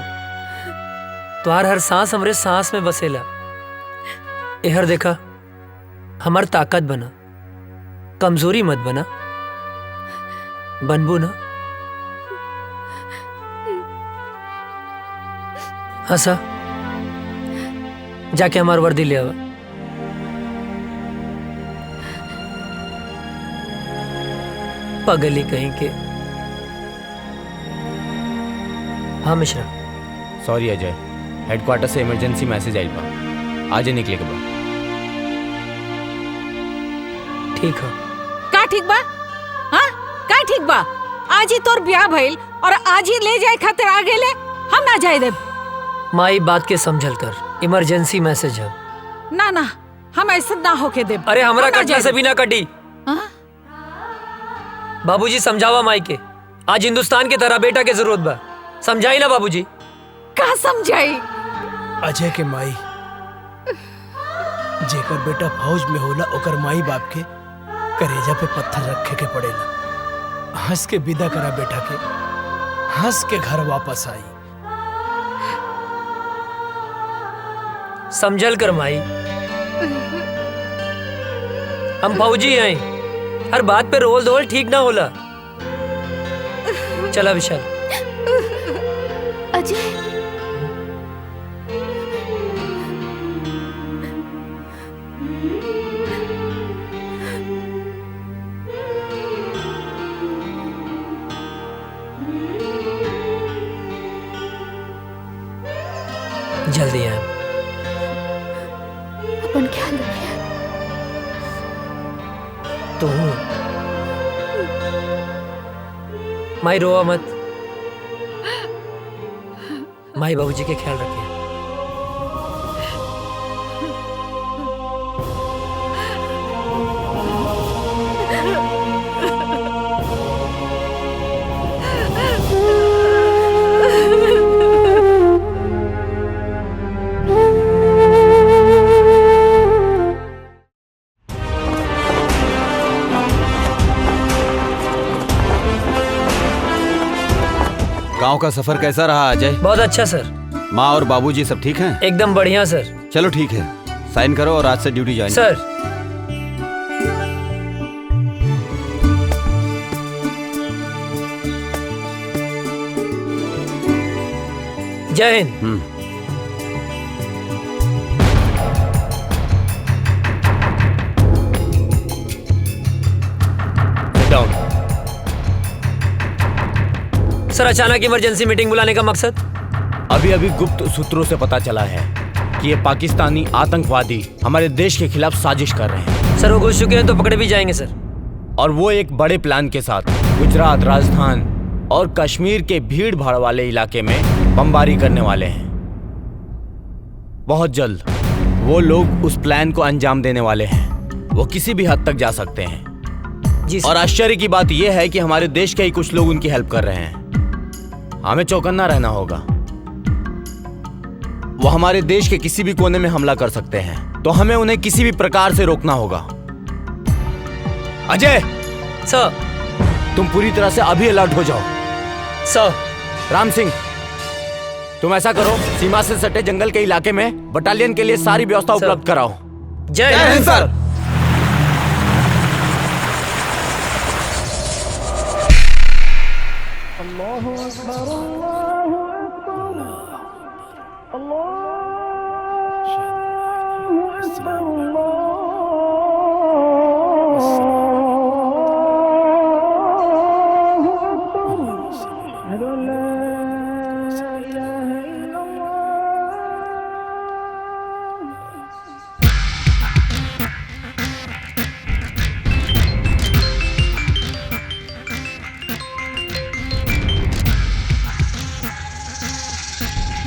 Speaker 1: तुहार हर सांस हमरे सांस में बसेला। एहर देखा, हमार ताकत बना, कमजोरी मत बना। बनबू ना? हंसा। जाके हमार वर्दी ले आवा। पगली कहीं के। हाँ मिश्रा।
Speaker 9: सॉरी अजय, हेडक्वार्टर से इमरजेंसी मैसेज आइल बा, आज ही निकले के बा।
Speaker 1: ठीक है।
Speaker 2: का ठीक बा? हाँ, का ठीक बा? आज ही तोर ब्याह भइल और आज ही ले जाए खातिर आ गेले। हम ना जाए देब।
Speaker 1: माई बात के समझल कर, इमरजेंसी मैसेज है।
Speaker 2: ना ना, हम ऐसा ना होके देब।
Speaker 1: अरे हमरा
Speaker 2: हम ना
Speaker 1: कटना
Speaker 2: जाए
Speaker 1: से भी ना कटी। बाबूजी समझावा माई के। आज हिंदुस्तान के तरह बेटा के जरूरत बा। समझाई ना बाबूजी?
Speaker 2: का समझाई?
Speaker 6: अजय के माई, जेकर बेटा फौज में होला ओकर माई बाप के करेजा पे पत्थर रखे के पड़ेला। हंस के विदा करा बेटा के, हंस के घर वापस आई।
Speaker 1: समझल कर माई। हम फौजी हैं। हर बात पे रोल धोल ठीक ना होला। चला विशाल।
Speaker 11: अजय,
Speaker 1: जल्दी आए।
Speaker 11: अपन ख्याल रखिए।
Speaker 1: तो माई रोआ मत। माई बाबूजी के ख्याल रखिए।
Speaker 5: गांव का सफर कैसा रहा अजय?
Speaker 1: बहुत अच्छा सर।
Speaker 5: माँ और बाबूजी सब ठीक हैं?
Speaker 1: एकदम बढ़िया सर।
Speaker 5: चलो ठीक है, साइन करो और आज से ड्यूटी ज्वाइन
Speaker 1: सर। जय हिंद। सर, अचानक इमरजेंसी मीटिंग बुलाने का मकसद?
Speaker 7: अभी अभी गुप्त सूत्रों से पता चला है कि ये पाकिस्तानी आतंकवादी हमारे देश के खिलाफ साजिश कर रहे हैं।
Speaker 1: सर, वो घुस चुके हैं तो पकड़े भी जाएंगे सर।
Speaker 7: और वो एक बड़े प्लान के साथ गुजरात, राजस्थान और कश्मीर के भीड़ भाड़ वाले इलाके में बमबारी करने वाले हैं। बहुत जल्द वो लोग उस प्लान को अंजाम देने वाले हैं। वो किसी भी हद तक जा सकते हैं
Speaker 1: जी।
Speaker 7: और आश्चर्य की बात यह है कि हमारे देश के ही कुछ लोग उनकी हेल्प कर रहे हैं। हमें चौकन्ना रहना होगा। वो हमारे देश के किसी भी कोने में हमला कर सकते हैं, तो हमें उन्हें किसी भी प्रकार से रोकना होगा। अजय
Speaker 1: सर,
Speaker 7: तुम पूरी तरह से अभी अलर्ट हो जाओ।
Speaker 1: सर।
Speaker 7: राम सिंह, तुम ऐसा करो, सीमा से सटे जंगल के इलाके में बटालियन के लिए सारी व्यवस्था उपलब्ध कराओ।
Speaker 1: जय हिंद सर।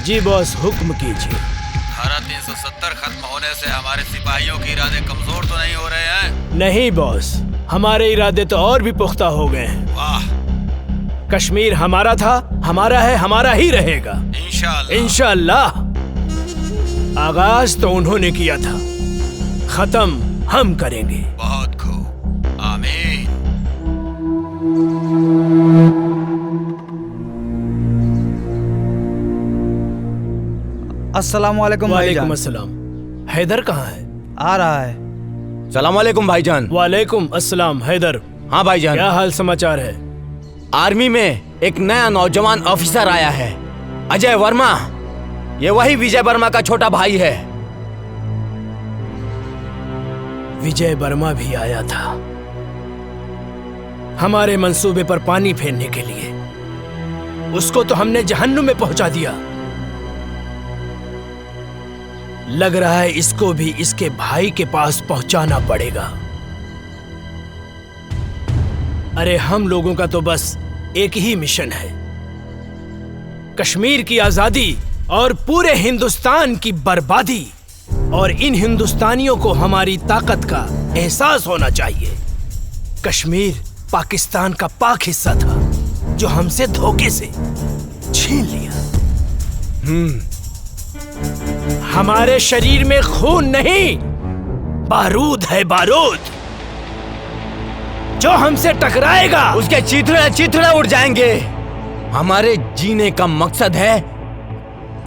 Speaker 6: जी बॉस, हुक्म कीजिए।
Speaker 5: धारा 370 खत्म होने से हमारे सिपाहियों के इरादे कमजोर तो नहीं हो रहे हैं?
Speaker 6: नहीं बॉस, हमारे इरादे तो और भी पुख्ता हो गए हैं।
Speaker 5: वाह।
Speaker 6: कश्मीर हमारा था, हमारा है, हमारा ही रहेगा।
Speaker 5: इंशाअल्लाह।
Speaker 6: इंशाअल्लाह। आगाज तो उन्होंने किया था, खत्म हम करेंगे।
Speaker 5: बहुत खूब, आमीन।
Speaker 13: अस्सलामुअलैकुम भाईजान।
Speaker 6: वालेकुम अस्सलाम। हैदर कहाँ है?
Speaker 13: आ रहा है।
Speaker 7: सलामुअलैकुम भाईजान।
Speaker 6: वालेकुम अस्सलाम। हैदर।
Speaker 7: हाँ भाईजान।
Speaker 6: क्या हाल समाचार है?
Speaker 7: आर्मी में एक नया नौजवान ऑफिसर आया है, अजय वर्मा। ये वही विजय वर्मा का छोटा भाई है।
Speaker 6: विजय वर्मा भी आया था हमारे मंसूबे पर पानी फेरने के लिए। उसको तो हमने जहन्नुम में पहुंचा दिया। लग रहा है इसको भी इसके भाई के पास पहुंचाना पड़ेगा। अरे हम लोगों का तो बस एक ही मिशन है, कश्मीर की आजादी और पूरे हिंदुस्तान की बर्बादी। और इन हिंदुस्तानियों को हमारी ताकत का एहसास होना चाहिए। कश्मीर पाकिस्तान का पाक हिस्सा था जो हमसे धोखे से छीन लिया। हमारे शरीर में खून नहीं, बारूद है, बारूद। जो हमसे टकराएगा
Speaker 7: उसके चीथड़े उड़ जाएंगे। हमारे जीने का मकसद है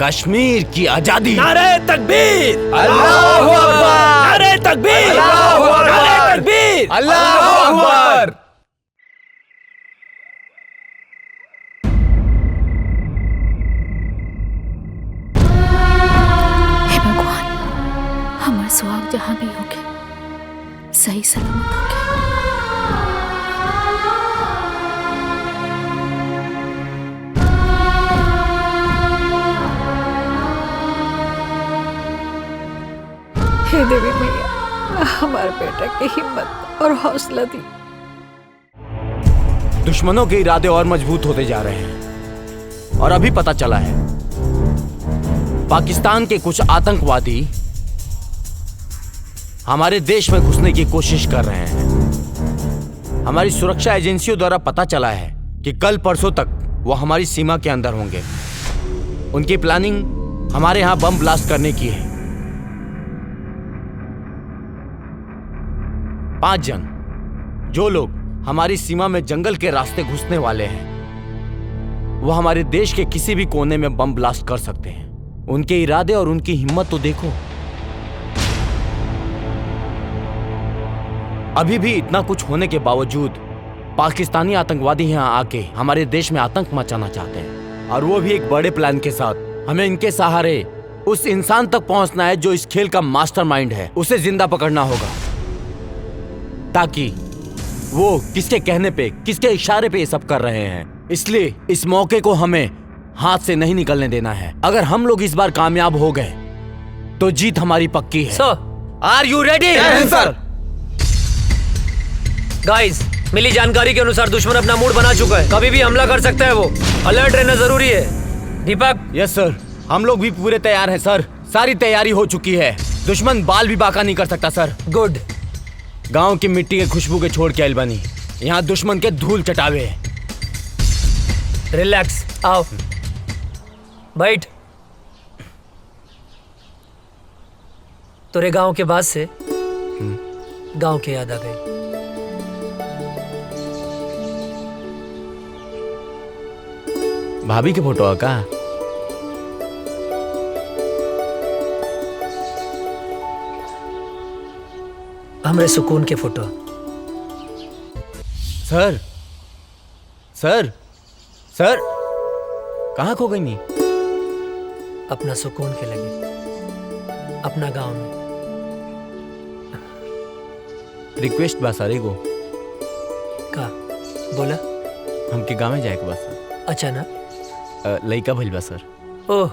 Speaker 7: कश्मीर की आजादी।
Speaker 6: नारे तकबीर,
Speaker 7: अल्लाहू अकबर,
Speaker 6: नारे तकबीर,
Speaker 7: अल्लाहू अकबर,
Speaker 6: नारे तकबीर,
Speaker 7: अल्लाहू अकबर।
Speaker 11: हे भगवान, हमारे सुहाग जहां भी होगे सही सलामत होगे।
Speaker 2: हे देवी मैया, हमारे बेटा की हिम्मत और हौसला दी।
Speaker 7: दुश्मनों के इरादे और मजबूत होते जा रहे हैं और अभी पता चला है पाकिस्तान के कुछ आतंकवादी हमारे देश में घुसने की कोशिश कर रहे हैं। हमारी सुरक्षा एजेंसियों द्वारा पता चला है कि कल परसों तक वो हमारी सीमा के अंदर होंगे। उनकी प्लानिंग हमारे यहां बम ब्लास्ट करने की है। 5 जन जो लोग हमारी सीमा में जंगल के रास्ते घुसने वाले हैं, वो हमारे देश के किसी भी कोने में बम ब्लास्ट कर सकते हैं। उनके इरादे और उनकी हिम्मत तो देखो। अभी भी इतना कुछ होने के बावजूद पाकिस्तानी आतंकवादी यहां आके हमारे देश में आतंक मचाना चाहते हैं, और वो भी एक बड़े प्लान के साथ। हमें इनके सहारे उस इंसान तक पहुंचना है जो इस खेल का मास्टरमाइंड है। उसे जिंदा पकड़ना होगा ताकि वो किसके कहने पे, किसके इशारे पे ये सब कर रहे हैं। इसलिए इस मौके को हमें हाथ से नहीं निकलने देना है। अगर हम लोग इस बार कामयाब हो गए तो जीत हमारी पक्की है।
Speaker 1: सर,
Speaker 7: आर यू रेडी?
Speaker 1: सर। गाइस, मिली जानकारी के अनुसार दुश्मन अपना मूड बना चुका है। कभी भी हमला कर सकता है वो। अलर्ट रहना जरूरी है। दीपक।
Speaker 7: यस सर, हम लोग भी पूरे तैयार हैं सर। सारी तैयारी हो चुकी है। दुश्मन बाल भी बाका नहीं कर सकता सर।
Speaker 1: गुड।
Speaker 7: गांव की मिट्टी के खुशबू के छोड़ के आइल बनी, यहाँ दुश्मन के धूल चटावे।
Speaker 1: रिलैक्स, आओ बैठ। तोरे गांव के बाद से गांव की याद आ गई।
Speaker 7: भाभी के फोटो है का?
Speaker 1: हमरे सुकून के फोटो।
Speaker 7: सर सर सर, कहाँ खो गई नी?
Speaker 1: अपना सुकून के लगे, अपना गांव में।
Speaker 7: रिक्वेस्ट बा सर एगो।
Speaker 1: का बोला?
Speaker 7: हमके गाँव में जाए के बा सर।
Speaker 1: अच्छा ना?
Speaker 7: लइका भइल बा सर।
Speaker 1: ओह,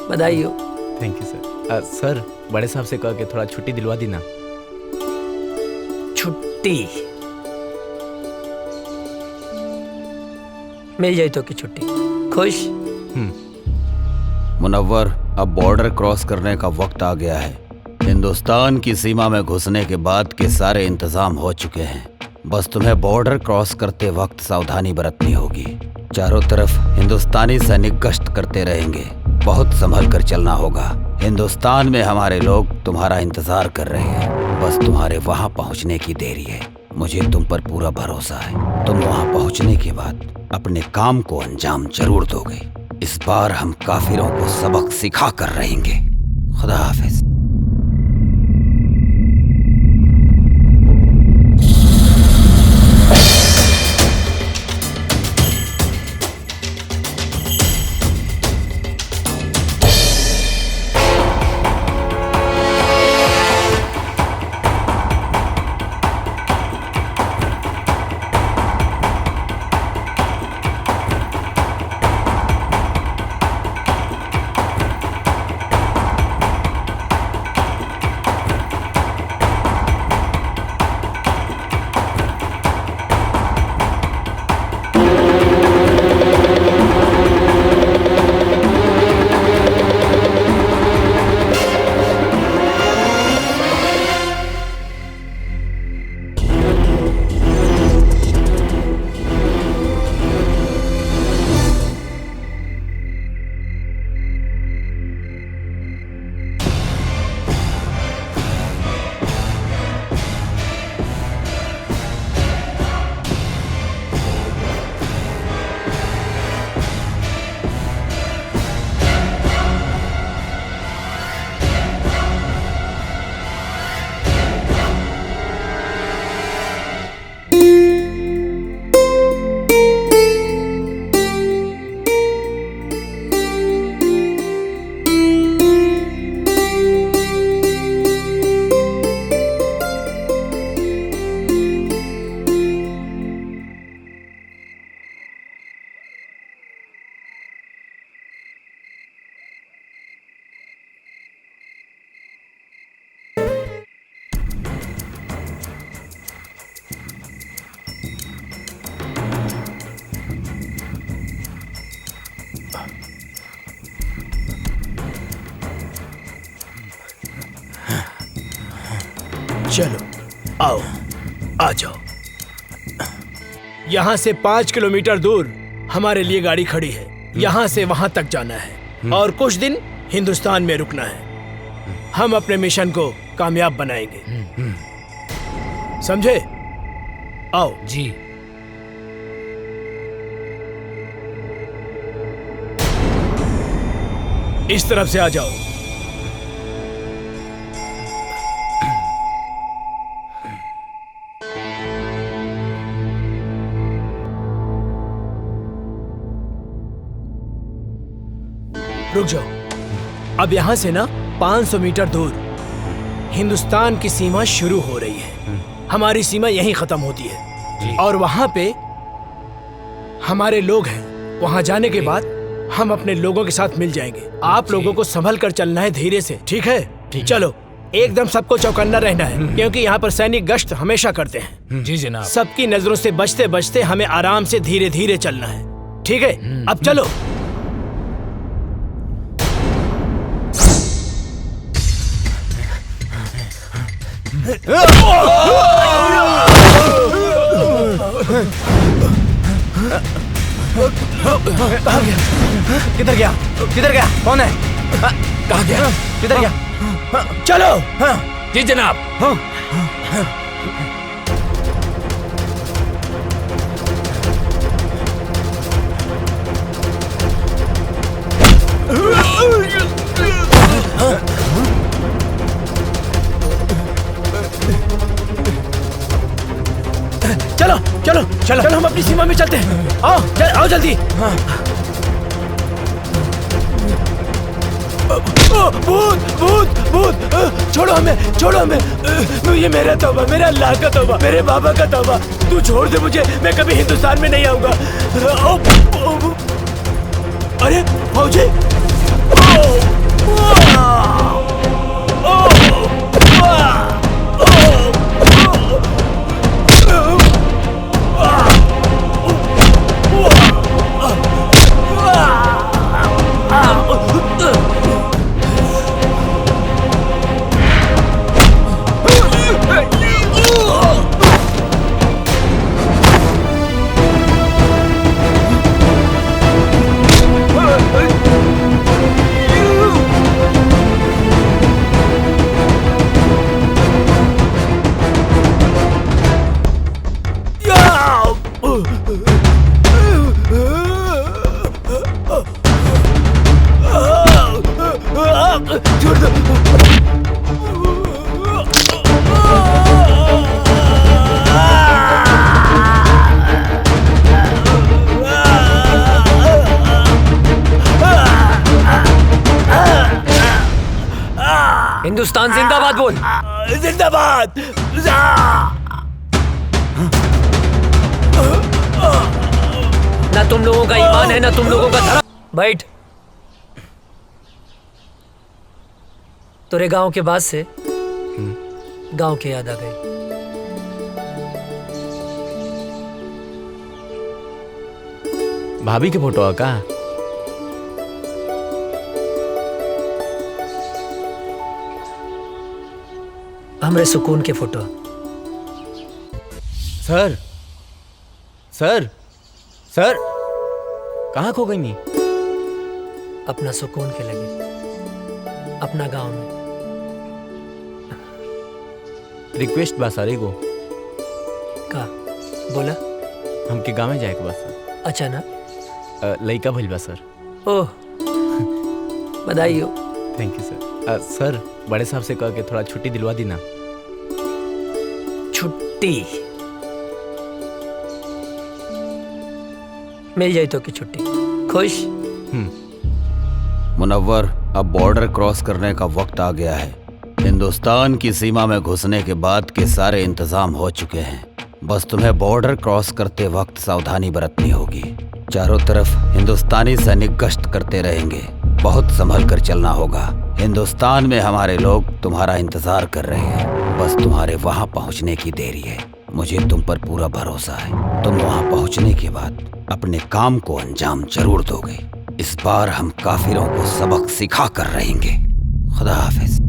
Speaker 1: बधाई हो।
Speaker 7: थैंक यू सर। सर, बड़े साहब से कह के थोड़ा छुट्टी दिलवा दी ना।
Speaker 1: छुट्टी मिल जाए तो की छुट्टी। खुश?
Speaker 5: मुनव्वर, अब बॉर्डर क्रॉस करने का वक्त आ गया है। हिंदुस्तान की सीमा में घुसने के बाद के सारे इंतजाम हो चुके हैं। बस तुम्हें बॉर्डर क्रॉस करते वक्त सावधानी बरतनी होगी। चारों तरफ हिंदुस्तानी सैनिक गश्त करते रहेंगे। बहुत संभल कर चलना होगा। हिंदुस्तान में हमारे लोग तुम्हारा इंतजार कर रहे हैं। बस तुम्हारे वहां पहुंचने की देरी है। मुझे तुम पर पूरा भरोसा है। तुम वहां पहुंचने के बाद अपने काम को अंजाम जरूर दोगे। इस बार हम काफिरों को सबक सिखा कर रहेंगे। खुदा हाफिज।
Speaker 6: चलो आओ, आ जाओ। यहाँ से 5 किलोमीटर दूर हमारे लिए गाड़ी खड़ी है। यहाँ से वहां तक जाना है और कुछ दिन हिंदुस्तान में रुकना है। हम अपने मिशन को कामयाब बनाएंगे, समझे? आओ
Speaker 12: जी।
Speaker 6: इस तरफ से आ जाओ। रुक जाओ। अब यहां से ना 500 मीटर दूर हिंदुस्तान की सीमा शुरू हो रही है। हमारी सीमा यहीं खत्म होती है और वहां पे हमारे लोग हैं। वहां जाने के बाद हम अपने लोगों के साथ मिल जाएंगे। आप लोगों को संभल कर चलना है, धीरे से, ठीक है? चलो, एकदम सबको चौकन्ना रहना है क्योंकि यहाँ पर सैनिक गश्त हमेशा करते हैं।
Speaker 12: जी जनाब।
Speaker 6: सबकी नजरों से बचते बचते हमें आराम से धीरे धीरे चलना है, ठीक है? अब चलो।
Speaker 7: किधर गया? किधर गया? कौन है?
Speaker 6: कहाँ गया?
Speaker 7: किधर गया?
Speaker 6: चलो।
Speaker 12: जी जनाब।
Speaker 6: चलो चलो चलो चलो, हम अपनी सीमा में चलते हैं। आओ आओ जल्दी। भूत भूत भूत, छोड़ो हमें, छोड़ो हमें। ये मेरा तौबा, मेरा अल्लाह का तौबा, मेरे बाबा का तौबा। तू छोड़ दे मुझे, मैं कभी हिंदुस्तान में नहीं आऊंगा। अरे फौजी!
Speaker 1: हिंदुस्तान जिंदाबाद बोल।
Speaker 6: जिंदाबाद।
Speaker 1: ना तुम लोगों का ईमान है, ना तुम लोगों का धर्म। बैठ। तेरे गांव के बाद से गांव की याद आ गई।
Speaker 9: भाभी के फोटो का
Speaker 1: हमरे सुकून के फोटो।
Speaker 9: सर सर सर कहाँ खो गई? नहीं
Speaker 1: अपना सुकून के लगे, अपना गांव में।
Speaker 9: रिक्वेस्ट बा सर एगो।
Speaker 1: का बोला?
Speaker 9: हमके गाँव में जाए के बा सर।
Speaker 1: अच्छा ना?
Speaker 9: लइका भइल बा सर।
Speaker 1: ओह, बधाई हो।
Speaker 9: थैंक यू सर। सर बड़े साहब से कह के थोड़ा छुट्टी दिलवा दी ना।
Speaker 1: छुट्टी मिल जाए तो की छुट्टी। खुश?
Speaker 5: मुनव्वर, अब बॉर्डर क्रॉस करने का वक्त आ गया है। हिंदुस्तान की सीमा में घुसने के बाद के सारे इंतजाम हो चुके हैं। बस तुम्हें बॉर्डर क्रॉस करते वक्त सावधानी बरतनी होगी। चारों तरफ हिंदुस्तानी सैनिक गश्त करते रहेंगे, बहुत संभल कर चलना होगा। हिंदुस्तान में हमारे लोग तुम्हारा इंतजार कर रहे हैं, बस तुम्हारे वहां पहुंचने की देरी है। मुझे तुम पर पूरा भरोसा है। तुम वहां पहुंचने के बाद अपने काम को अंजाम जरूर दोगे। इस बार हम काफिरों को सबक सिखा कर रहेंगे। खुदा हाफिज।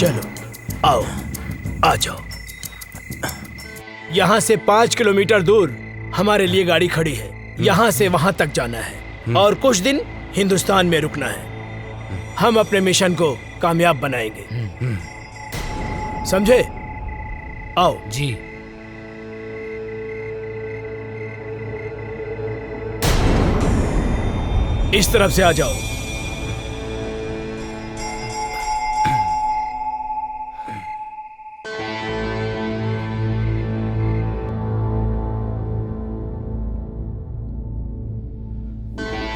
Speaker 6: चलो आओ, आ जाओ। यहाँ से 5 किलोमीटर दूर हमारे लिए गाड़ी खड़ी है। यहाँ से वहां तक जाना है और कुछ दिन हिंदुस्तान में रुकना है। हम अपने मिशन को कामयाब बनाएंगे, समझे? आओ
Speaker 12: जी।
Speaker 6: इस तरफ से आ जाओ।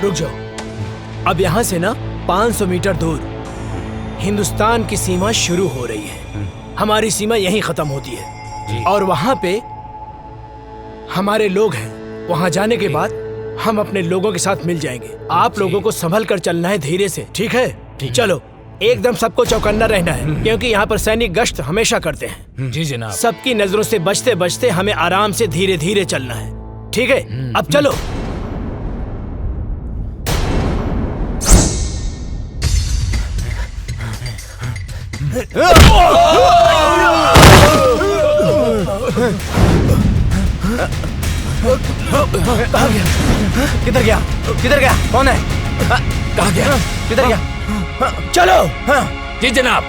Speaker 6: रुक जाओ। अब यहाँ से ना 500 मीटर दूर हिंदुस्तान की सीमा शुरू हो रही है। हमारी सीमा यहीं खत्म होती है और वहां पे हमारे लोग हैं। वहां जाने के बाद हम अपने लोगों के साथ मिल जाएंगे। आप लोगों को संभल कर चलना है, धीरे से, ठीक है? चलो, एकदम सबको चौकन्ना रहना है क्योंकि यहाँ पर सैनिक गश्त हमेशा करते हैं।
Speaker 12: जी जनाब।
Speaker 6: सबकी नजरों से बचते बचते हमें आराम से धीरे धीरे चलना है, ठीक है? अब चलो। कहाँ गया? किधर गया? किधर गया? कौन है? कहाँ गया? किधर गया? चलो।
Speaker 12: जी जनाब।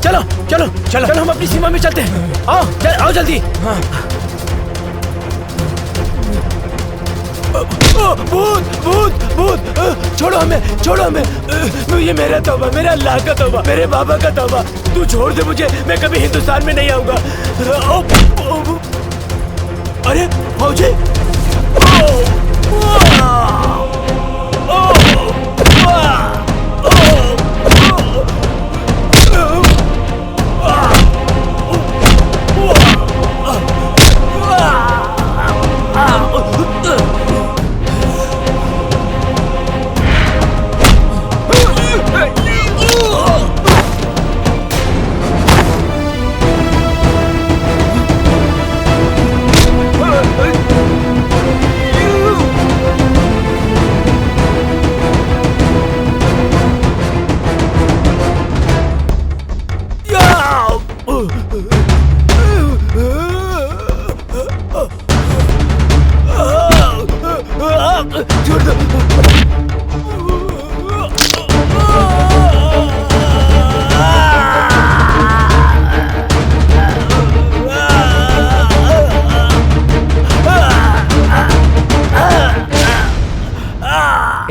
Speaker 6: चलो चलो चलो चलो, हम अपनी सीमा में चलते हैं। आओ आओ जल्दी। भूत भूत भूत, छोड़ो हमें, छोड़ो हमें। ये मेरा तौबा, मेरा अल्लाह का तौबा, मेरे बाबा का तौबा। तू छोड़ दे मुझे, मैं कभी हिंदुस्तान में नहीं आऊंगा। अरे फौजी,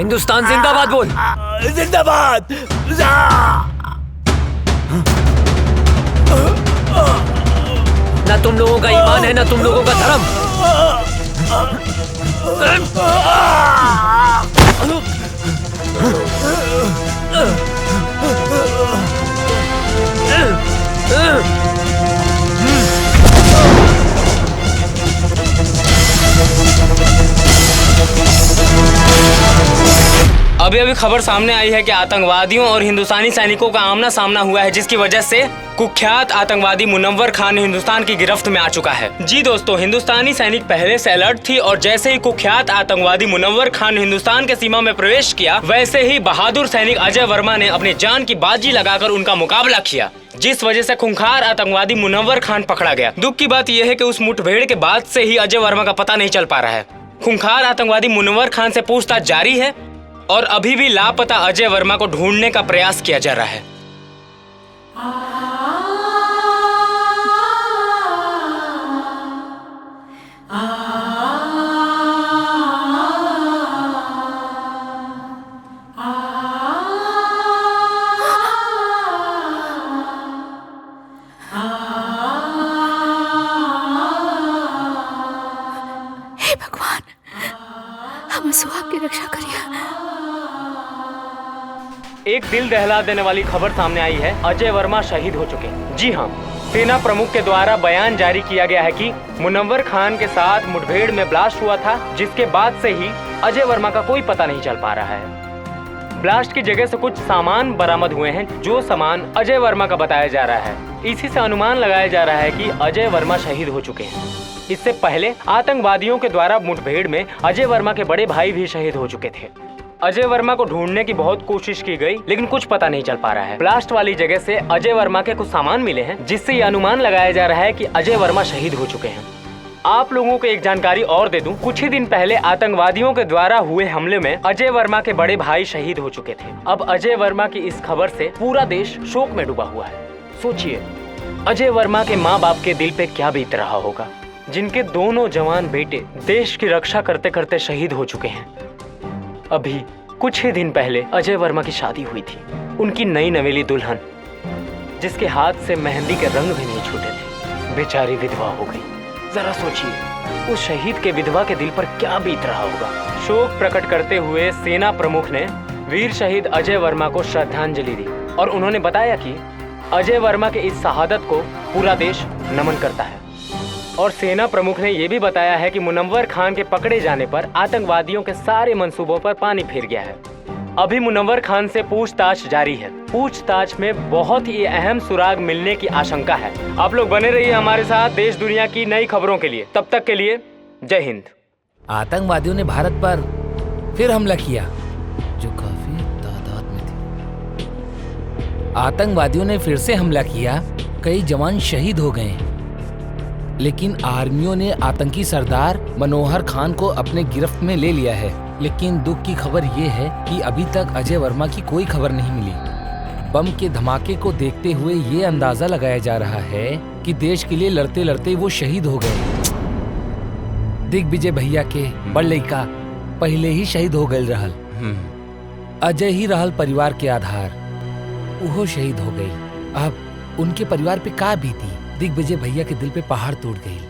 Speaker 1: हिंदुस्तान जिंदाबाद बोल।
Speaker 6: जिंदाबाद।
Speaker 1: ना तुम लोगों का ईमान है, ना तुम लोगों का धर्म।
Speaker 9: अभी अभी खबर सामने आई है कि आतंकवादियों और हिंदुस्तानी सैनिकों का आमना सामना हुआ है, जिसकी वजह से कुख्यात आतंकवादी मुनव्वर खान हिंदुस्तान की गिरफ्त में आ चुका है। जी दोस्तों, हिंदुस्तानी सैनिक पहले से अलर्ट थी और जैसे ही कुख्यात आतंकवादी मुनव्वर खान हिंदुस्तान के सीमा में प्रवेश किया, वैसे ही बहादुर सैनिक अजय वर्मा ने अपनी जान की बाजी लगाकर उनका मुकाबला किया, जिस वजह से खूंखार आतंकवादी मुनव्वर खान पकड़ा गया। दुख की बात यह है कि उस मुठभेड़ के बाद से ही अजय वर्मा का पता नहीं चल पा रहा है। खूंखार आतंकवादी मुनव्वर खान से पूछताछ जारी है और अभी भी लापता अजय वर्मा को ढूंढने का प्रयास किया जा रहा है।
Speaker 11: हे भगवान, हम सुहाग की रक्षा करिए।
Speaker 9: एक दिल दहला देने वाली खबर सामने आई है, अजय वर्मा शहीद हो चुके हैं। जी हाँ, सेना प्रमुख के द्वारा बयान जारी किया गया है कि मुनव्वर खान के साथ मुठभेड़ में ब्लास्ट हुआ था, जिसके बाद से ही अजय वर्मा का कोई पता नहीं चल पा रहा है। ब्लास्ट की जगह से कुछ सामान बरामद हुए हैं, जो सामान अजय वर्मा का बताया जा रहा है। इसी से अनुमान लगाया जा रहा है कि अजय वर्मा शहीद हो चुके हैं। इससे पहले आतंकवादियों के द्वारा मुठभेड़ में अजय वर्मा के बड़े भाई भी शहीद हो चुके थे। अजय वर्मा को ढूंढने की बहुत कोशिश की गई, लेकिन कुछ पता नहीं चल पा रहा है। ब्लास्ट वाली जगह से अजय वर्मा के कुछ सामान मिले हैं, जिससे ये अनुमान लगाया जा रहा है कि अजय वर्मा शहीद हो चुके हैं। आप लोगों को एक जानकारी और दे दूं, कुछ ही दिन पहले आतंकवादियों के द्वारा हुए हमले में अजय वर्मा के बड़े भाई शहीद हो चुके थे। अब अजय वर्मा की इस खबर से पूरा देश शोक में डूबा हुआ है। सोचिए, अजय वर्मा के माँ बाप के दिल पे क्या बीत रहा होगा, जिनके दोनों जवान बेटे देश की रक्षा करते करते शहीद हो चुके हैं। अभी कुछ ही दिन पहले अजय वर्मा की शादी हुई थी। उनकी नई नवेली दुल्हन, जिसके हाथ से मेहंदी के रंग भी नहीं छूटे थे, बेचारी विधवा हो गई। जरा सोचिए, उस शहीद के विधवा के दिल पर क्या बीत रहा होगा। शोक प्रकट करते हुए सेना प्रमुख ने वीर शहीद अजय वर्मा को श्रद्धांजलि दी और उन्होंने बताया कि अजय वर्मा के इस शहादत को पूरा देश नमन करता है। और सेना प्रमुख ने यह भी बताया है कि मुनव्वर खान के पकड़े जाने पर आतंकवादियों के सारे मंसूबों पर पानी फिर गया है। अभी मुनव्वर खान से पूछताछ जारी है। पूछताछ में बहुत ही अहम सुराग मिलने की आशंका है। आप लोग बने रहिए हमारे साथ देश दुनिया की नई खबरों के लिए। तब तक के लिए जय हिंद।
Speaker 12: आतंकवादियों ने भारत पर फिर हमला किया, जो काफी तादाद में थे। आतंकवादियों ने फिर से हमला किया, कई जवान शहीद हो गए, लेकिन आर्मियों ने आतंकी सरदार मनोहर खान को अपने गिरफ्त में ले लिया है। लेकिन दुख की खबर ये है कि अभी तक अजय वर्मा की कोई खबर नहीं मिली। बम के धमाके को देखते हुए ये अंदाजा लगाया जा रहा है कि देश के लिए लड़ते लड़ते वो शहीद हो गए। दिग्विजय भैया के बड़ लड़का पहले ही शहीद हो गए रहल। अजय ही रहल परिवार के आधार, वो शहीद हो गई। अब उनके परिवार पे का बीती। दिग्विजय भैया के दिल पे पहाड़ टूट गई।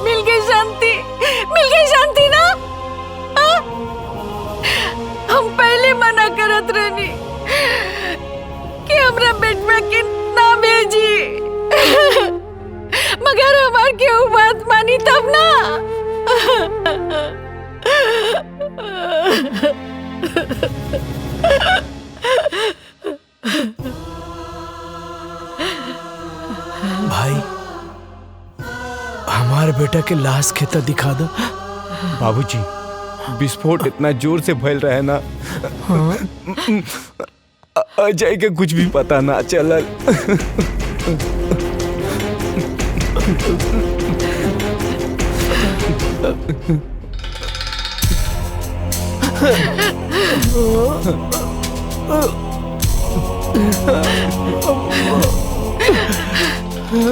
Speaker 2: मिल गई शांति, मिल गई शांति ना। हम पहले मना करत रहनी कि हमरा बेटवा के ना भेजी, मगर हमार केहू बात मानी तब ना।
Speaker 6: भाई, हमारे बेटा के लाश खेता दिखा दो।
Speaker 7: बाबूजी, विस्फोट इतना जोर से फैल रहा है ना, अजय के कुछ भी पता ना चलल।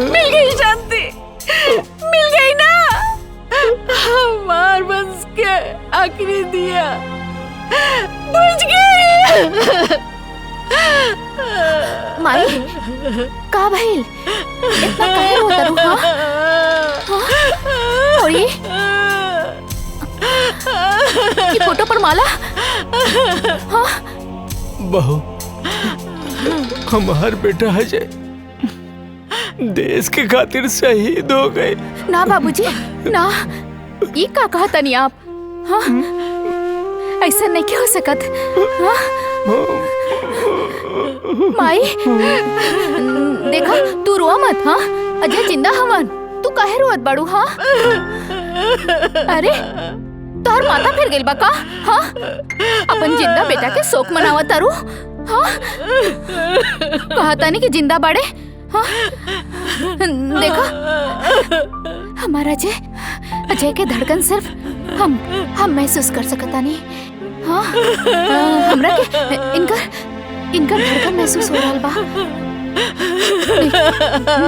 Speaker 2: मिल गई शांति, मिल गई ना। हमार वंश के आखिरी दिया बुझ गई।
Speaker 11: माई, का भइल? इतना काहे रोता रू? और ये फोटो पर माला? हाँ?
Speaker 6: बहू, हमार बेटा अजय देश के खातिर शहीद हो गए।
Speaker 11: ना बाबूजी, ना। ये का कहा तनी आप? हाँ? ऐसा नहीं क्यों हो सकत? हाँ? माई, देखा, तू रोआ मत। हाँ, अजय जिंदा हवन। तू काहे रोत बाड़ू? हाँ? अरे, तोहर माथा फिर गइल बा का? हाँ? अपन जिंदा बेटा के शोक मनावत तारू? हाँ? कहता नहीं कि जिंदा बाड़े? हाँ? देखा, हमारा अजय के धड़कन सिर्फ हम महसूस कर सकता नहीं। हाँ? हमरा के इनका धड़कन महसूस हो रहा बा।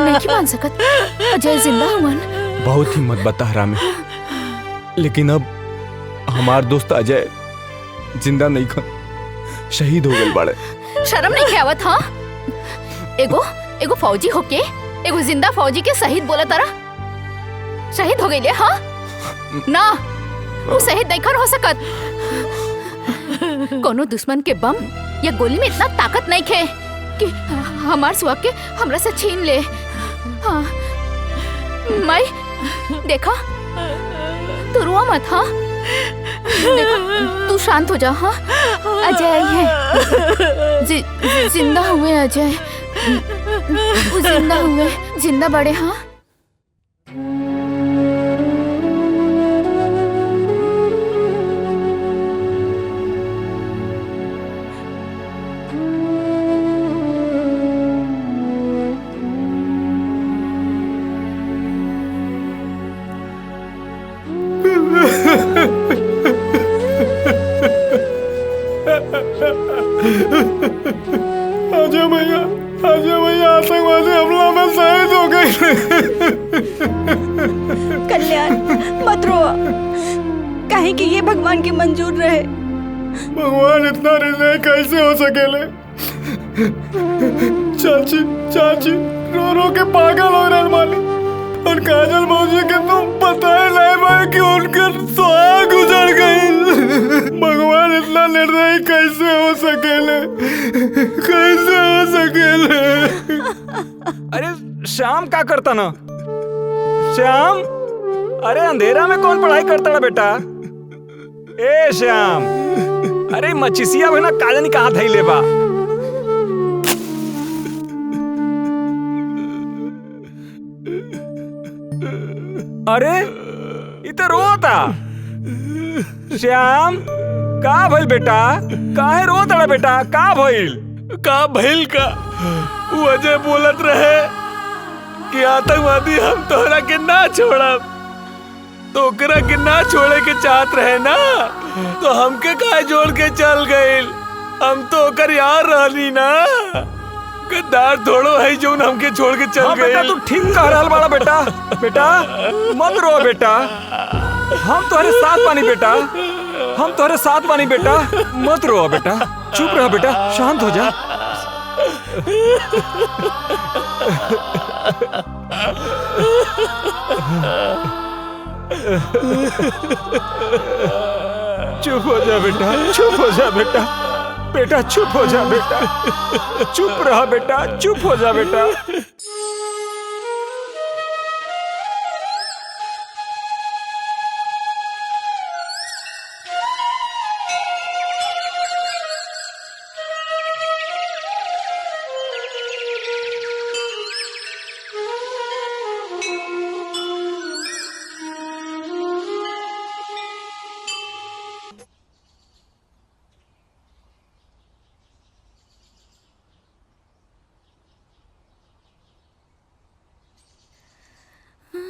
Speaker 11: नहीं मान सकत अजय जिंदा हुवन।
Speaker 7: बहुत हिम्मत बता हरामी, लेकिन अब हमार दोस्त अजय जिंदा नहीं खन, शहीद हो गए बाड़े।
Speaker 11: शर्म नहीं आवत? हाँ? एगो फौजी होके एगो जिंदा फौजी के शहीद बोला तारा? शहीद हो गई? हाँ? ना, वो शहीद नहीं हो सकत। कोनो दुश्मन के बम या गोली में इतना ताकत नहीं खे कि हमार सुहाग के हमरा से छीन ले। हाँ? माई, देखा, तू रुआ मत। हाँ? देखो तू शांत हो जा। हाँ अजय आई है, जिंदा हुए अजय, वो जिंदा हुए, जिंदा बड़े। हाँ
Speaker 3: अजय भैया, अजय भैया आतंकवादी हमला में शहीद हो गए।
Speaker 10: कल्याण मत रो, काहे कि ये भगवान की मंजूर रहे।
Speaker 3: भगवान इतना निर्दयी कैसे हो सकेले? चाची चाची रो रो के पागल हो रहे माली। और काजल मौजी के तो पता ही नहीं भाई कि उनके सुहाग गुजर गई। भगवान इतना निर्दयी कैसे हो सकेले? कैसे हो सकेले?
Speaker 4: अरे श्याम क्या करता ना? श्याम, अरे अंधेरा में कौन पढ़ाई करता ना बेटा? ए श्याम, अरे मचिसिया भाई ना काजनी कहाँ थई लेबा? अरे इते रोता। श्याम का भइल बेटा? काहे रोता बेटा? का भइल?
Speaker 6: का भइल का? वो अजय बोलत रहे कि आतंकवादी हम तोहरा के ना छोड़ब, तो ओकरा के ना छोड़े के चाहत रहे ना, तो हमके काहे जोड़ के चल गइल? हम तो ओकर यार रहनी ना। गद्दार थोड़ो है जो हमके छोड़ के चल गए।
Speaker 4: बेटा तू ठीक कह रहा बाड़ा बेटा। बेटा मत रो बेटा, हम तुम्हारे साथ बानी बेटा, हम तुम्हारे साथ बानी बेटा। मत रो बेटा, चुप रह बेटा, शांत हो जा। चुप हो जा बेटा, चुप हो जा बेटा, बेटा चुप हो जा बेटा, चुप रहा बेटा, चुप हो जा बेटा।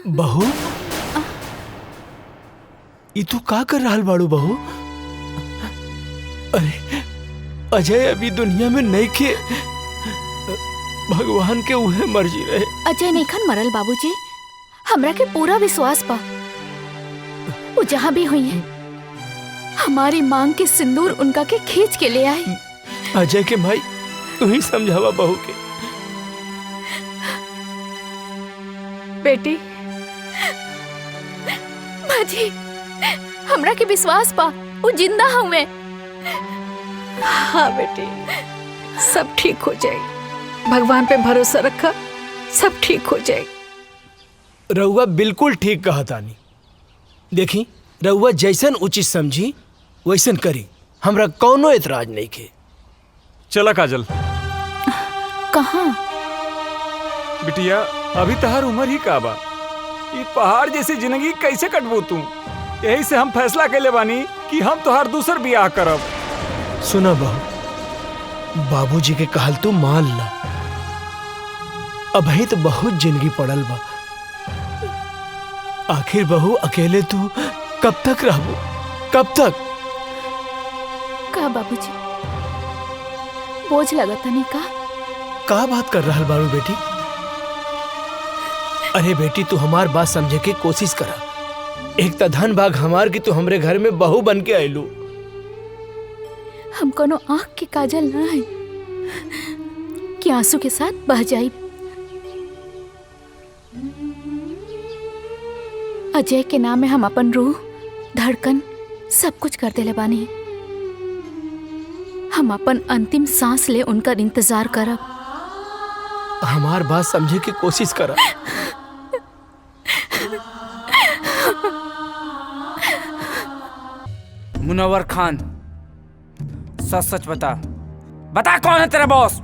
Speaker 6: बहू, ई तू का कर रहा बाड़ू बहू? अरे अजय अभी दुनिया में नहीं के, भगवान के उहे मर्जी रहे।
Speaker 11: अजय नैखन मरल बाबूजी, हमरा के पूरा विश्वास बा वो जहाँ भी हुई है हमारी मांग के सिंदूर उनका के खींच के ले आई।
Speaker 6: अजय के भाई तू ही समझावा बहू के।
Speaker 2: बेटी
Speaker 11: माजी, हमरा के विश्वास बा वो जिंदा हुए।
Speaker 2: हाँ बेटी, सब ठीक हो जाएगी, भगवान पे भरोसा रखा, सब ठीक हो जाएगी।
Speaker 6: रउआ बिल्कुल ठीक कहा तानी। देखी रउआ जैसन उचित समझी वैसन करी, हमरा कौनो एतराज नहीं के।
Speaker 4: चला काजल।
Speaker 11: कहाँ?
Speaker 4: बिटिया अभी तहार उम्र ही का बा, ये पहाड़ जैसी जिंदगी कैसे कटबू तू? यही से हम फैसला कैले बानी कि हम तोहार दूसर बियाह करब।
Speaker 6: सुना बहू, बाबूजी के कहल तू मान ला, अभी तो बहुत जिंदगी पड़ल बा। आखिर बहू अकेले तू कब तक रहबू? कब तक?
Speaker 11: का बाबूजी बोझ लगता नहीं का?
Speaker 6: का बात कर रहा बारू बेटी? अरे बेटी तू हमार बात समझे के कोशिश करा। एक त धन भाग हमार की तू हमरे घर में बहू बन के आयलू।
Speaker 11: हम कोनो आँख के काजल ना है कि आंसू के साथ बह जाई। अजय के नाम में हम अपन रूह, धड़कन सब कुछ कर देले बानी। हम अपन अंतिम सांस ले उनका इंतजार करब।
Speaker 6: हमार बात समझे की कोशिश करा। मुनव्वर खान, सच सच बता, बता कौन है तेरा बॉस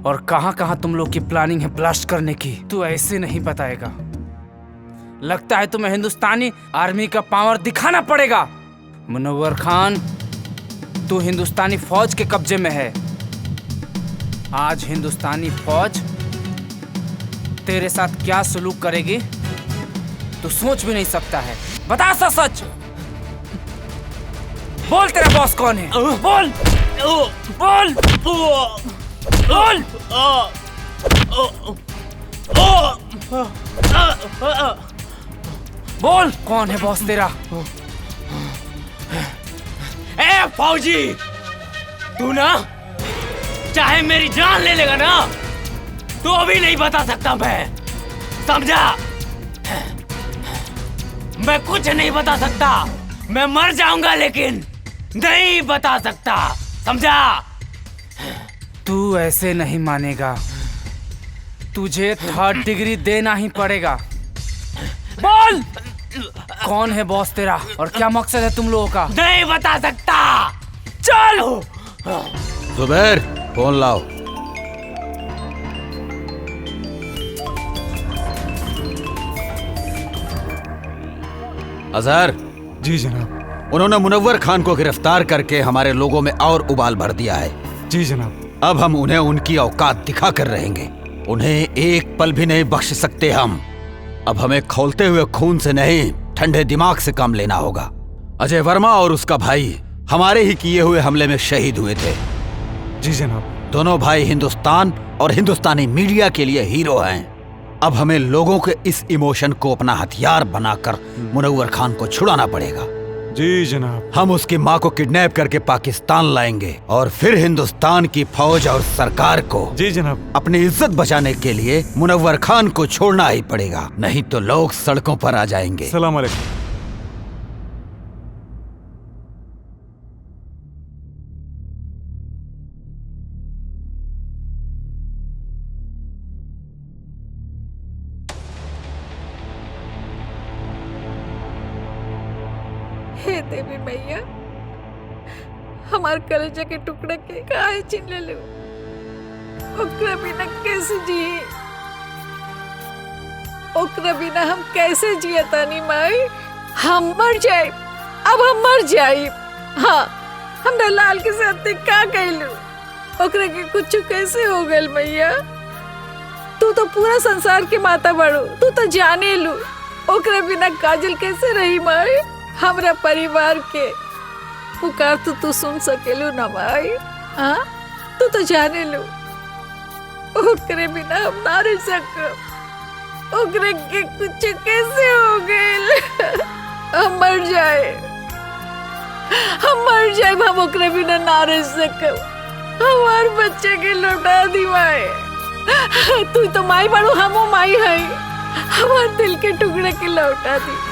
Speaker 6: और कहां कहां तुम लोग की प्लानिंग है ब्लास्ट करने की। तू ऐसे नहीं बताएगा, लगता है तुम्हें हिंदुस्तानी आर्मी का पावर दिखाना पड़ेगा। मुनव्वर खान, तू हिंदुस्तानी फौज के कब्जे में है। आज हिंदुस्तानी फौज तेरे साथ क्या सलूक करेगी तू सोच भी नहीं सकता है। बता सच सच, बोल तेरा बॉस कौन है? बोल बोल बोल। बोल कौन है बॉस तेरा?
Speaker 1: ए फौजी, तू ना चाहे मेरी जान ले लेगा ना, तो अभी नहीं बता सकता मैं, समझा? मैं कुछ नहीं बता सकता, मैं मर जाऊंगा लेकिन नहीं बता सकता, समझा?
Speaker 6: तू ऐसे नहीं मानेगा, तुझे 3rd डिग्री देना ही पड़ेगा। बोल कौन है बॉस तेरा और क्या मकसद है तुम लोगों का?
Speaker 1: नहीं बता सकता, चलो।
Speaker 5: जुबैर, फोन लाओ। अजहर।
Speaker 4: जी जनाब।
Speaker 5: उन्होंने मुनव्वर खान को गिरफ्तार करके हमारे लोगों में और उबाल भर दिया है।
Speaker 4: जी जनाब।
Speaker 5: अब हम उन्हें उनकी औकात दिखा कर रहेंगे, उन्हें एक पल भी नहीं बख्श सकते हम। अब हमें खौलते हुए खून से नहीं, ठंडे दिमाग से काम लेना होगा। अजय वर्मा और उसका भाई हमारे ही किए हुए हमले में शहीद हुए थे।
Speaker 4: जी जनाब।
Speaker 5: दोनों भाई हिंदुस्तान और हिंदुस्तानी मीडिया के लिए हीरो हैं। अब हमें लोगों के इस इमोशन को अपना हथियार बनाकर मुनव्वर खान को छुड़ाना पड़ेगा।
Speaker 4: जी जनाब।
Speaker 5: हम उसकी माँ को किडनैप करके पाकिस्तान लाएंगे और फिर हिंदुस्तान की फौज और सरकार को,
Speaker 4: जी जनाब,
Speaker 5: अपनी इज्जत बचाने के लिए मुनव्वर खान को छोड़ना ही पड़ेगा, नहीं तो लोग सड़कों पर आ जाएंगे।
Speaker 4: सलाम अलैकुम।
Speaker 2: हे देवी मैया, हमार कलेजा के टुकड़े के काहे छीन ले लू, ओकरा बिना कैसे जिए, ओकरा बिना हम कैसे जिए तानी माई? हम मर जाए, अब हम मर जाए। हाँ, हमरा लाल के साथ का कहलू, ओकरा के कुछ कैसे हो गल मैया? तू तो पूरा संसार के माता बड़ो, तू तो जाने लू, ओकरा बिना काजल कैसे रही माई? हमरा परिवार के पुकार तू सुन सकेलू ना माई? हाँ, तू तो जाने लू, ओकरे बिना हम ना रह सकब, ओकरे के कुछ कैसे हो गए? हम मर जाए, हम ओकरे बिना ना रह सकब, हमार बच्चे के लौटा दी माई। तू तो माई बड़ू, हमो माई है, हमार दिल के टुकड़े के लौटा दी।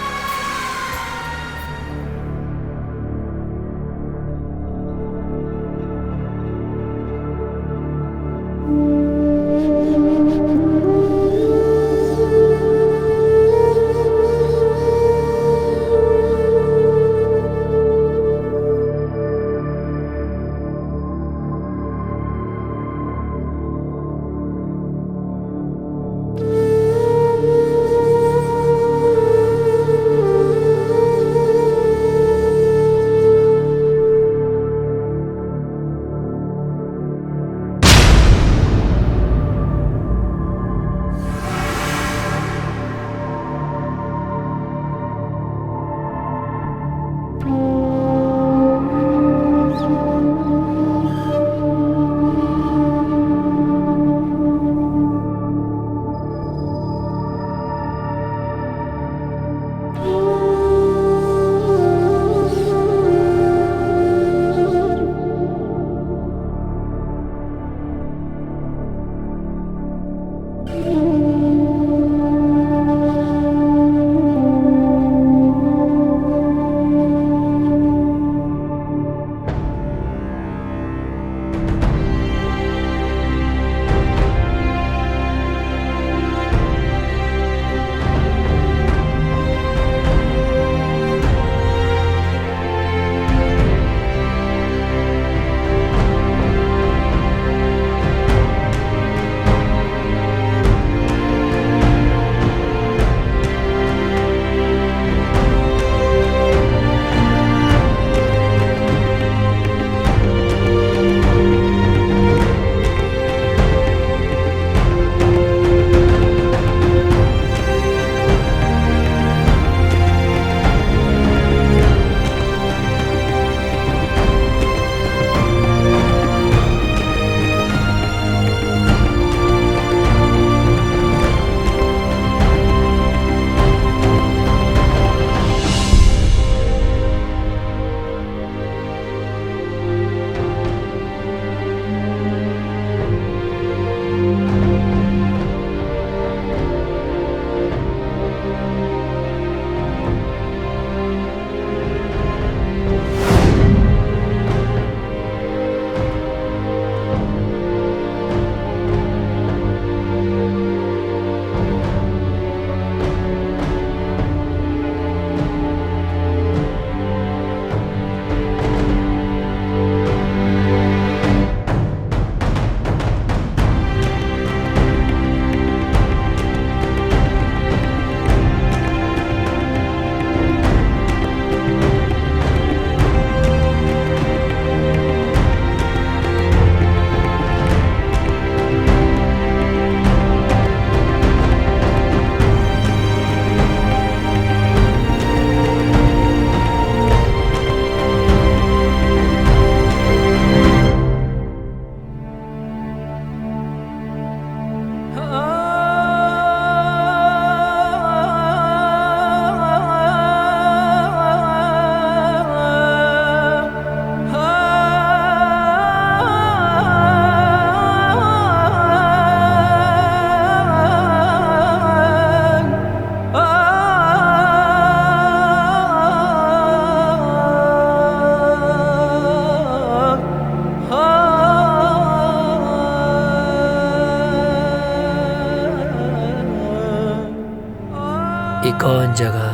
Speaker 1: जगह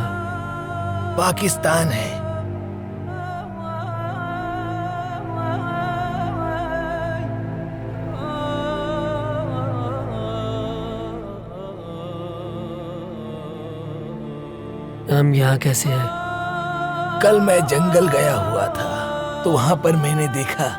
Speaker 6: पाकिस्तान है।
Speaker 1: हम यहाँ कैसे हैं?
Speaker 6: कल मैं जंगल गया हुआ था तो वहां पर मैंने देखा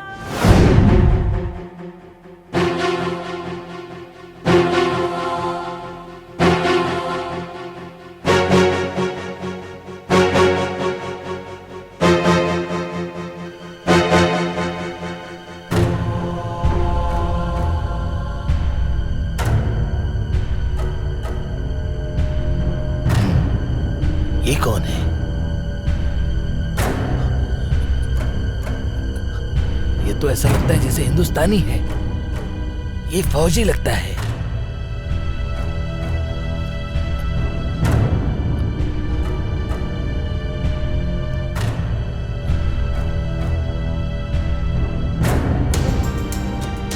Speaker 6: ये कौन है? ये तो ऐसा लगता है जैसे हिंदुस्तानी है। ये फौजी लगता है।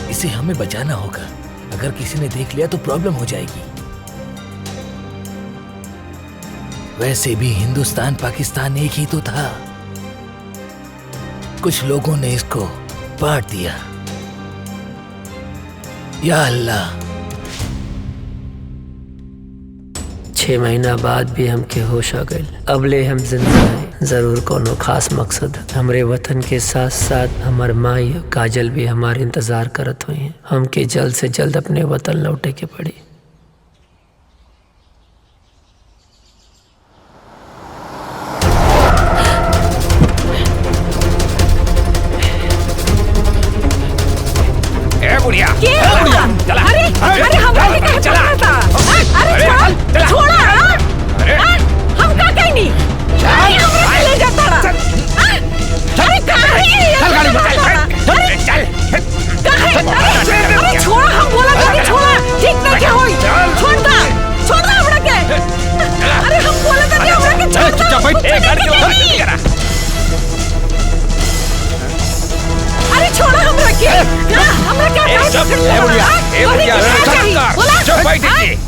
Speaker 6: इसे हमें बचाना होगा। अगर किसी ने देख लिया तो प्रॉब्लम हो जाएगी। वैसे भी हिंदुस्तान पाकिस्तान एक ही तो था। कुछ लोगों ने इसको बांट दिया। या अल्लाह।
Speaker 1: 6 महीना बाद भी हमके होश आ गए। अबले हम जिंदा हैं। जरूर कोनो खास मकसद है। हमरे वतन के साथ साथ हमार माई और काजल भी हमारे इंतजार करत हुई हैं। हमके जल्द से जल्द अपने वतन लौटे के पड़ी।
Speaker 2: अरे हमारे कहीं चला था। अरे छोड़ा। हम का कहनी? हमरा ले जाता रहा। अरे कहां है? चल गाड़ी में चल। अरे छोड़ा, हम बोला था कि छोड़ा। ठीक नहीं क्या होई? छोड़ दो हमरा के। अरे हम बोला था कि हमरा के छोड़ दो। चुप बैठ। गाड़ी के करा। अरे छोड़ा हमरा के। हमरा क्या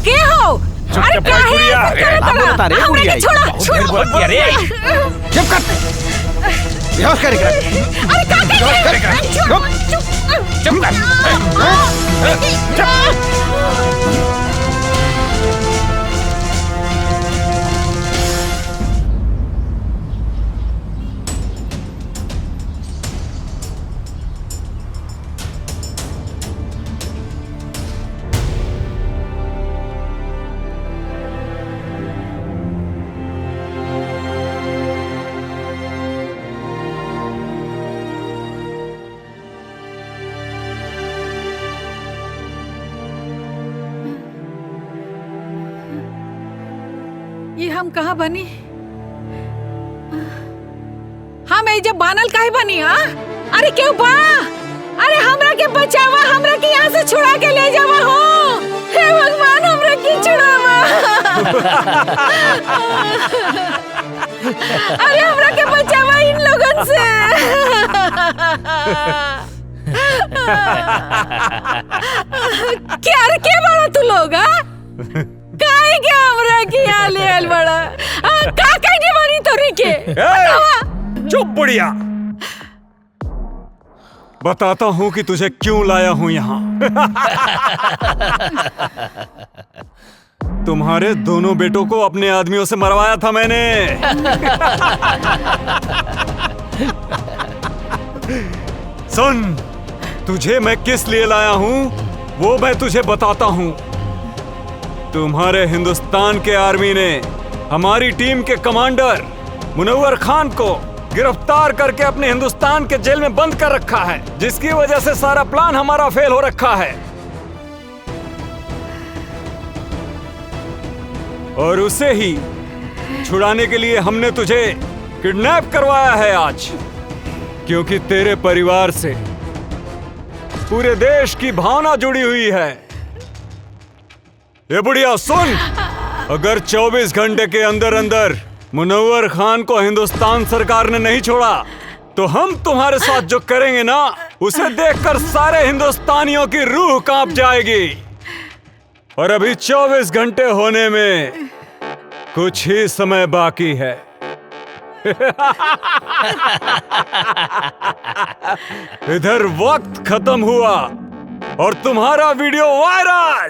Speaker 2: के हो? अरे
Speaker 5: बता रहे बुढ़िया। चुप कर। बेहोश करेगा। चुप कर।
Speaker 2: ये हम कहाँ बनी? हम जब बानल काहे बनी? हाँ, अरे क्यों बा? अरे हमरा के बचावा, हमरा के यहाँ से छुड़ा के ले जावा हो। हे भगवान, हमरा के छुड़ावा। अरे हमरा के बचावा इन लोगन से। क्या रे, क्या बड़ा तू लोग? काहे क्या हमरा की हाल है बड़ा? का कहनी मारी तोरी के?
Speaker 4: चुप बुढ़िया। बताता हूँ कि तुझे क्यों लाया हूँ यहाँ। तुम्हारे दोनों बेटों को अपने आदमियों से मरवाया था मैंने। सुन, तुझे मैं किस लिए लाया हूँ वो मैं तुझे बताता हूँ। तुम्हारे हिंदुस्तान के आर्मी ने हमारी टीम के कमांडर मुनव्वर खान को गिरफ्तार करके अपने हिंदुस्तान के जेल में बंद कर रखा है, जिसकी वजह से सारा प्लान हमारा फेल हो रखा है। और उसे ही छुड़ाने के लिए हमने तुझे किडनैप करवाया है आज, क्योंकि तेरे परिवार से पूरे देश की भावना जुड़ी हुई है। ये बुढ़िया सुन, अगर 24 घंटे के अंदर अंदर मुनव्वर खान को हिंदुस्तान सरकार ने नहीं छोड़ा तो हम तुम्हारे साथ जो करेंगे ना, उसे देखकर सारे हिंदुस्तानियों की रूह कांप जाएगी। और अभी 24 घंटे होने में कुछ ही समय बाकी है। इधर वक्त खत्म हुआ और तुम्हारा वीडियो वायरल।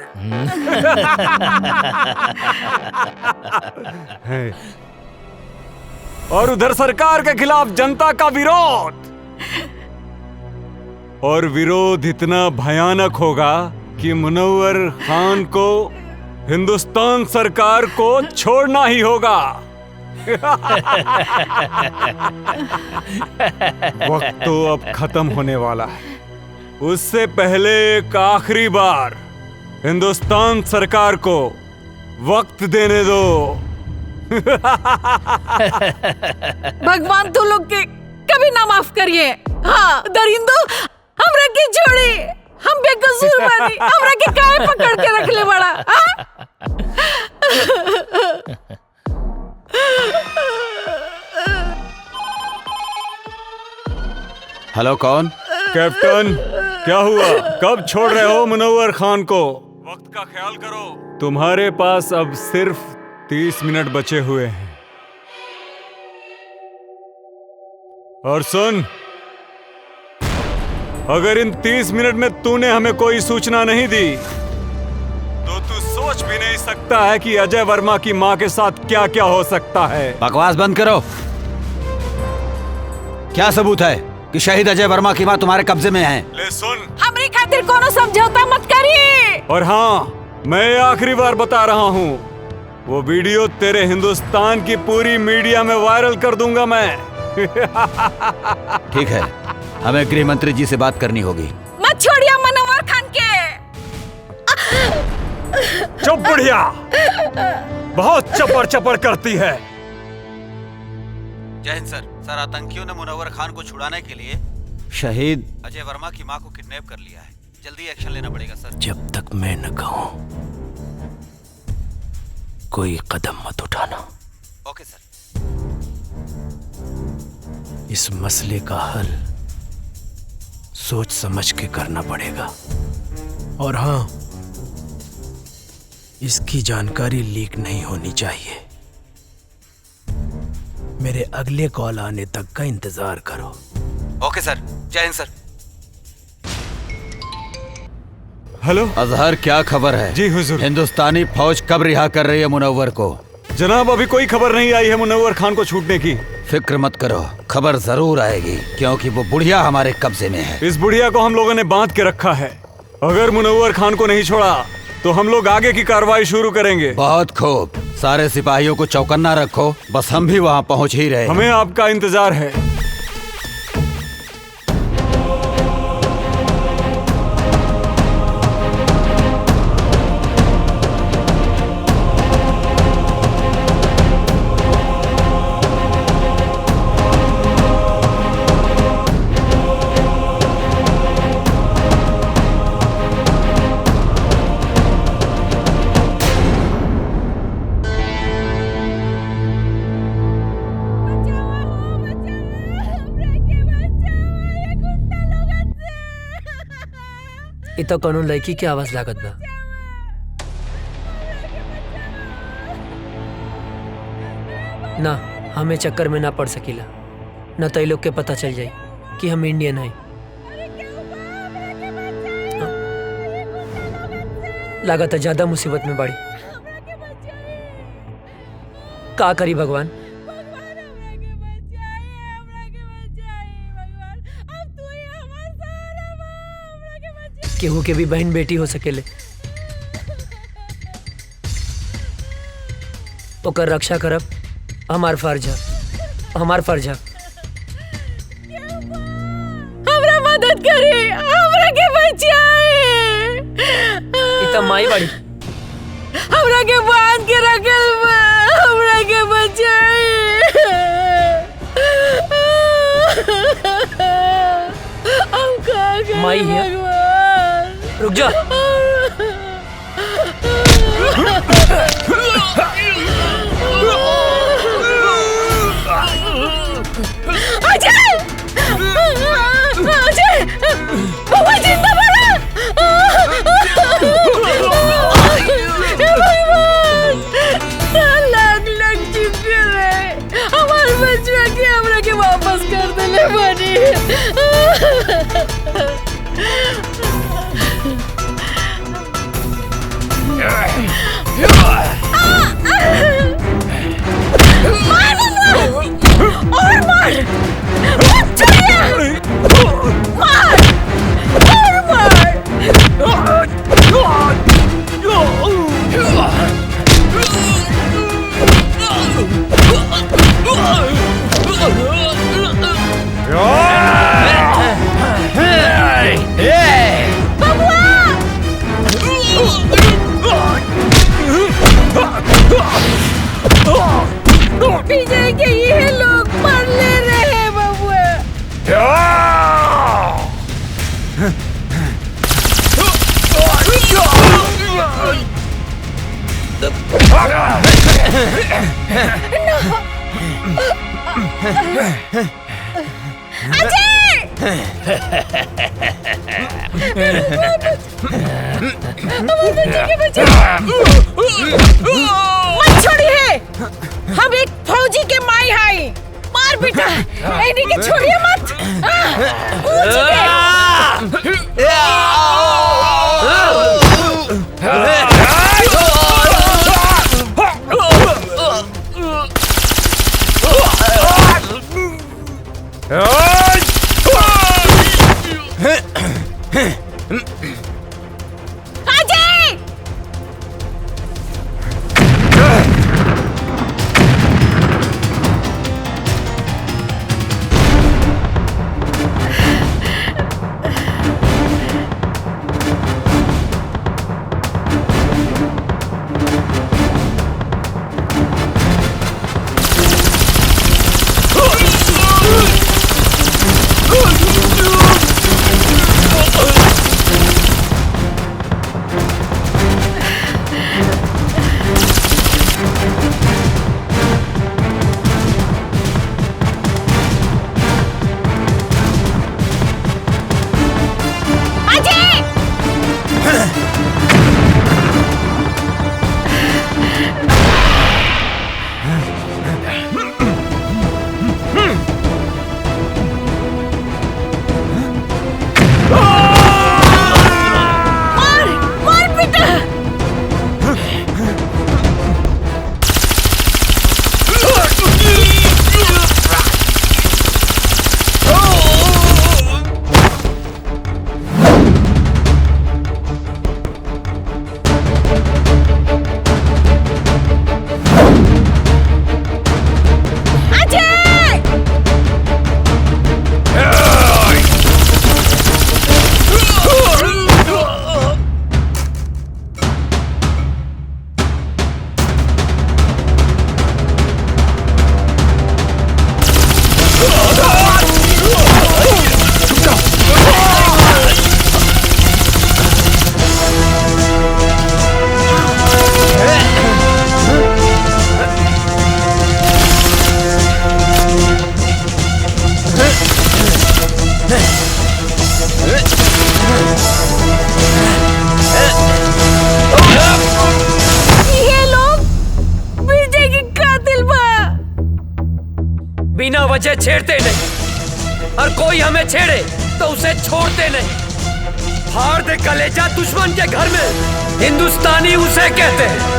Speaker 4: और उधर सरकार के खिलाफ जनता का विरोध। और विरोध इतना भयानक होगा कि मुनव्वर खान को हिंदुस्तान सरकार को छोड़ना ही होगा। वक्त तो अब खत्म होने वाला है। उससे पहले एक आखिरी बार हिंदुस्तान सरकार को वक्त देने दो।
Speaker 2: भगवान तू लोग के कभी ना माफ करिए। हाँ दरिंदो हमरा के छोड़ी, हम बेकसूर बानी, हमरा के काहे पकड़ के रख ले बड़ा।
Speaker 5: हेलो, कौन?
Speaker 4: कैप्टन, क्या हुआ? कब छोड़ रहे हो मुनव्वर खान को? वक्त का ख्याल करो। तुम्हारे पास अब सिर्फ 30 मिनट बचे हुए हैं। और सुन, अगर इन 30 मिनट में तूने हमें कोई सूचना नहीं दी तो तू सोच भी नहीं सकता है कि अजय वर्मा की मां के साथ क्या क्या हो सकता है।
Speaker 5: बकवास बंद करो। क्या सबूत है कि शहीद अजय वर्मा की मां तुम्हारे कब्जे में है?
Speaker 4: ले सुन,
Speaker 2: हमरी खातिर कोनो समझौता मत करिए।
Speaker 4: और हाँ, मैं आखिरी बार बता रहा हूँ, वो वीडियो तेरे हिंदुस्तान की पूरी मीडिया में वायरल कर दूंगा मैं।
Speaker 5: ठीक है, हमें गृह मंत्री जी से बात करनी होगी।
Speaker 2: मत छोड़िए मुनव्वर खान के।
Speaker 4: चुप बुढ़िया, बहुत चपड़ चपड़ करती है।
Speaker 5: जय हिंद सर। सर, आतंकियों ने मुनव्वर खान को छुड़ाने के लिए शहीद अजय वर्मा की मां को किडनैप कर लिया है। जल्दी एक्शन लेना पड़ेगा सर।
Speaker 12: जब तक मैं न कहूं कोई कदम मत उठाना।
Speaker 5: ओके सर।
Speaker 12: इस मसले का हल सोच समझ के करना पड़ेगा। और हाँ, इसकी जानकारी लीक नहीं होनी चाहिए। मेरे अगले कॉल आने तक का इंतजार करो।
Speaker 5: ओके सर। जय हिंद सर।
Speaker 4: हेलो
Speaker 5: अजहर, क्या खबर है?
Speaker 4: जी हुजूर।
Speaker 5: हिंदुस्तानी फौज कब रिहा कर रही है मुनव्वर को?
Speaker 4: जनाब, अभी कोई खबर नहीं आई है मुनव्वर खान को छूटने की।
Speaker 5: फिक्र मत करो, खबर जरूर आएगी, क्योंकि वो बुढ़िया हमारे कब्जे में है।
Speaker 4: इस बुढ़िया को हम लोगों ने बांध के रखा है। अगर मुनव्वर खान को नहीं छोड़ा तो हम लोग आगे की कार्रवाई शुरू करेंगे।
Speaker 5: बहुत खूब, सारे सिपाहियों को चौकन्ना रखो, बस हम भी वहाँ पहुँच ही रहे।
Speaker 4: हमें आपका इंतजार है।
Speaker 1: ये तो कोनो लड़की की आवाज लागत बा। ना, हमें चक्कर में ना पड़ सकीला, न तो लोग के पता चल जाए कि हम इंडियन हैं। लागत है ज्यादा मुसीबत में बाड़ी। का करी भगवान? केहू के भी बहन बेटी हो सकेले, ओकर रक्षा करब हमार फर्ज है, हमार फर्ज है।
Speaker 2: हमरा मदद करी, हमरा के बचाए।
Speaker 1: इतना माई बाड़ी,
Speaker 2: हमरा के बांध के रखल बा, हमरा के बचाए। हम का करी
Speaker 1: माई है। रुक जा।
Speaker 2: अजय! अजय! बाबा जिंदा बना! हे भगवान! लागला! और मार, मत छोड़िए, मार और मार। विजय के ये लोग मर ले रहे हैं बबुआ। मत छोड़िए, हम एक फौजी के माई हाई। मार बेटा, इन्हीं के छोड़िए मत।
Speaker 1: बिना वजह छेड़ते नहीं, और कोई हमें छेड़े तो उसे छोड़ते नहीं। फाड़ दे कलेजा दुश्मन के घर में, हिंदुस्तानी उसे कहते हैं।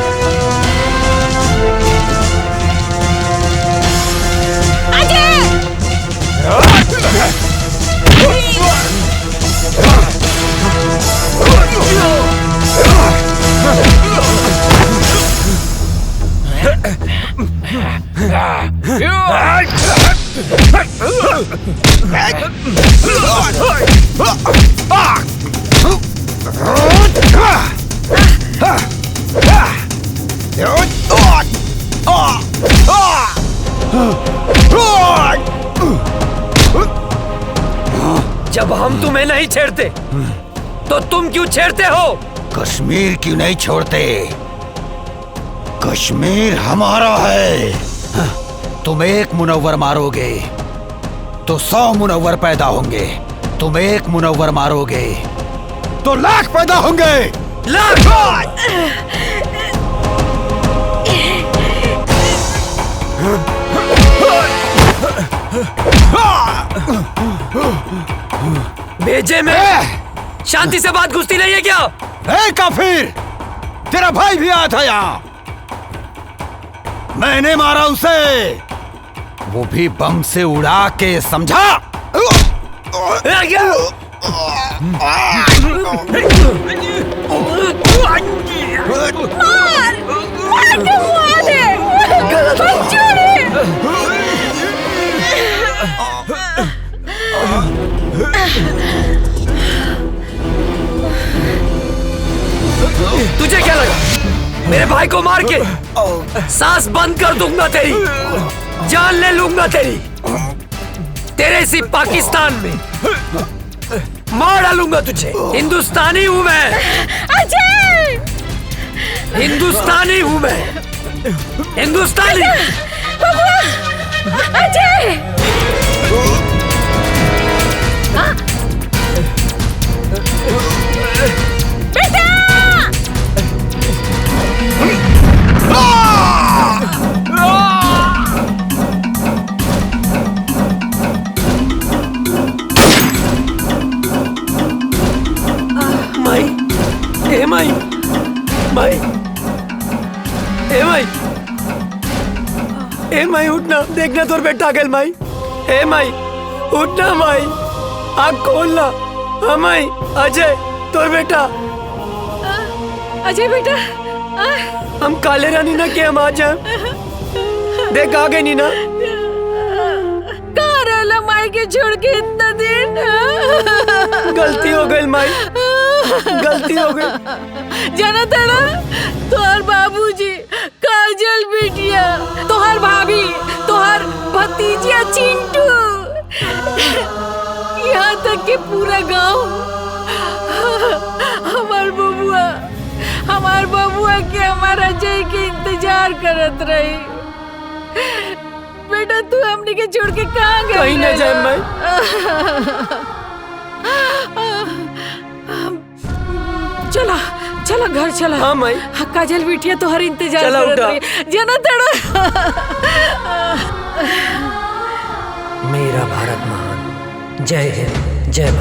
Speaker 1: जब हम तुम्हें नहीं छेड़ते तो तुम क्यों छेड़ते हो?
Speaker 5: कश्मीर क्यों नहीं छोड़ते? कश्मीर हमारा है। तुम एक मुनव्वर मारोगे तो 100 मुनव्वर पैदा होंगे। तुम एक मुनव्वर मारोगे तो लाख पैदा होंगे। लाख!
Speaker 1: भेजे में शांति से बात घुसती नहीं है क्या?
Speaker 5: ए काफिर, तेरा भाई भी आया था यहाँ, मैंने मारा उसे, वो भी बम से उड़ा के, समझा?
Speaker 1: तुझे क्या लगा मेरे भाई को मार के सांस बंद कर दूंगा तेरी, जान ले लूंगा तेरी, तेरे इसी पाकिस्तान में मार डालूंगा तुझे। हिंदुस्तानी हूं मैं
Speaker 2: अजय,
Speaker 1: हिंदुस्तानी हूं मैं, हिंदुस्तानी।
Speaker 2: अजय, बेटा,
Speaker 1: माई, ए माई, माई, ए माई, ए माई उठना, देखना तोर बेटा आ गया माई। ए माई उठना माई, आँख खोलना। हाँ माई, अजय तोर बेटा।
Speaker 2: अजय बेटा,
Speaker 1: हम काले रानी ना के हम आ जाए, देख आ गए नीना।
Speaker 2: कहाँ रहला माई के छोड़ के इतना दिन?
Speaker 1: गलती हो गई माई, गलती हो गई।
Speaker 2: जाना था ना, तोहर बाबूजी, काजल बिटिया, तोहर भाभी, तोहर भतीजिया चिंटू, यहाँ तक कि पूरा गांव हमार बबुआ के हमारा अजय के इंतजार करत रही। बेटा तू हमने के छोड़ के कहाँ गई?
Speaker 1: कहीं न जाए माई।
Speaker 2: चला चला घर चला।
Speaker 1: हाँ माई।
Speaker 2: काजल बिटिया तो हर इंतजार
Speaker 1: चला
Speaker 2: करत
Speaker 1: उठा।
Speaker 2: रही। जना तड़ा।
Speaker 1: मेरा भारत महान। जय हिंद, जय भारत।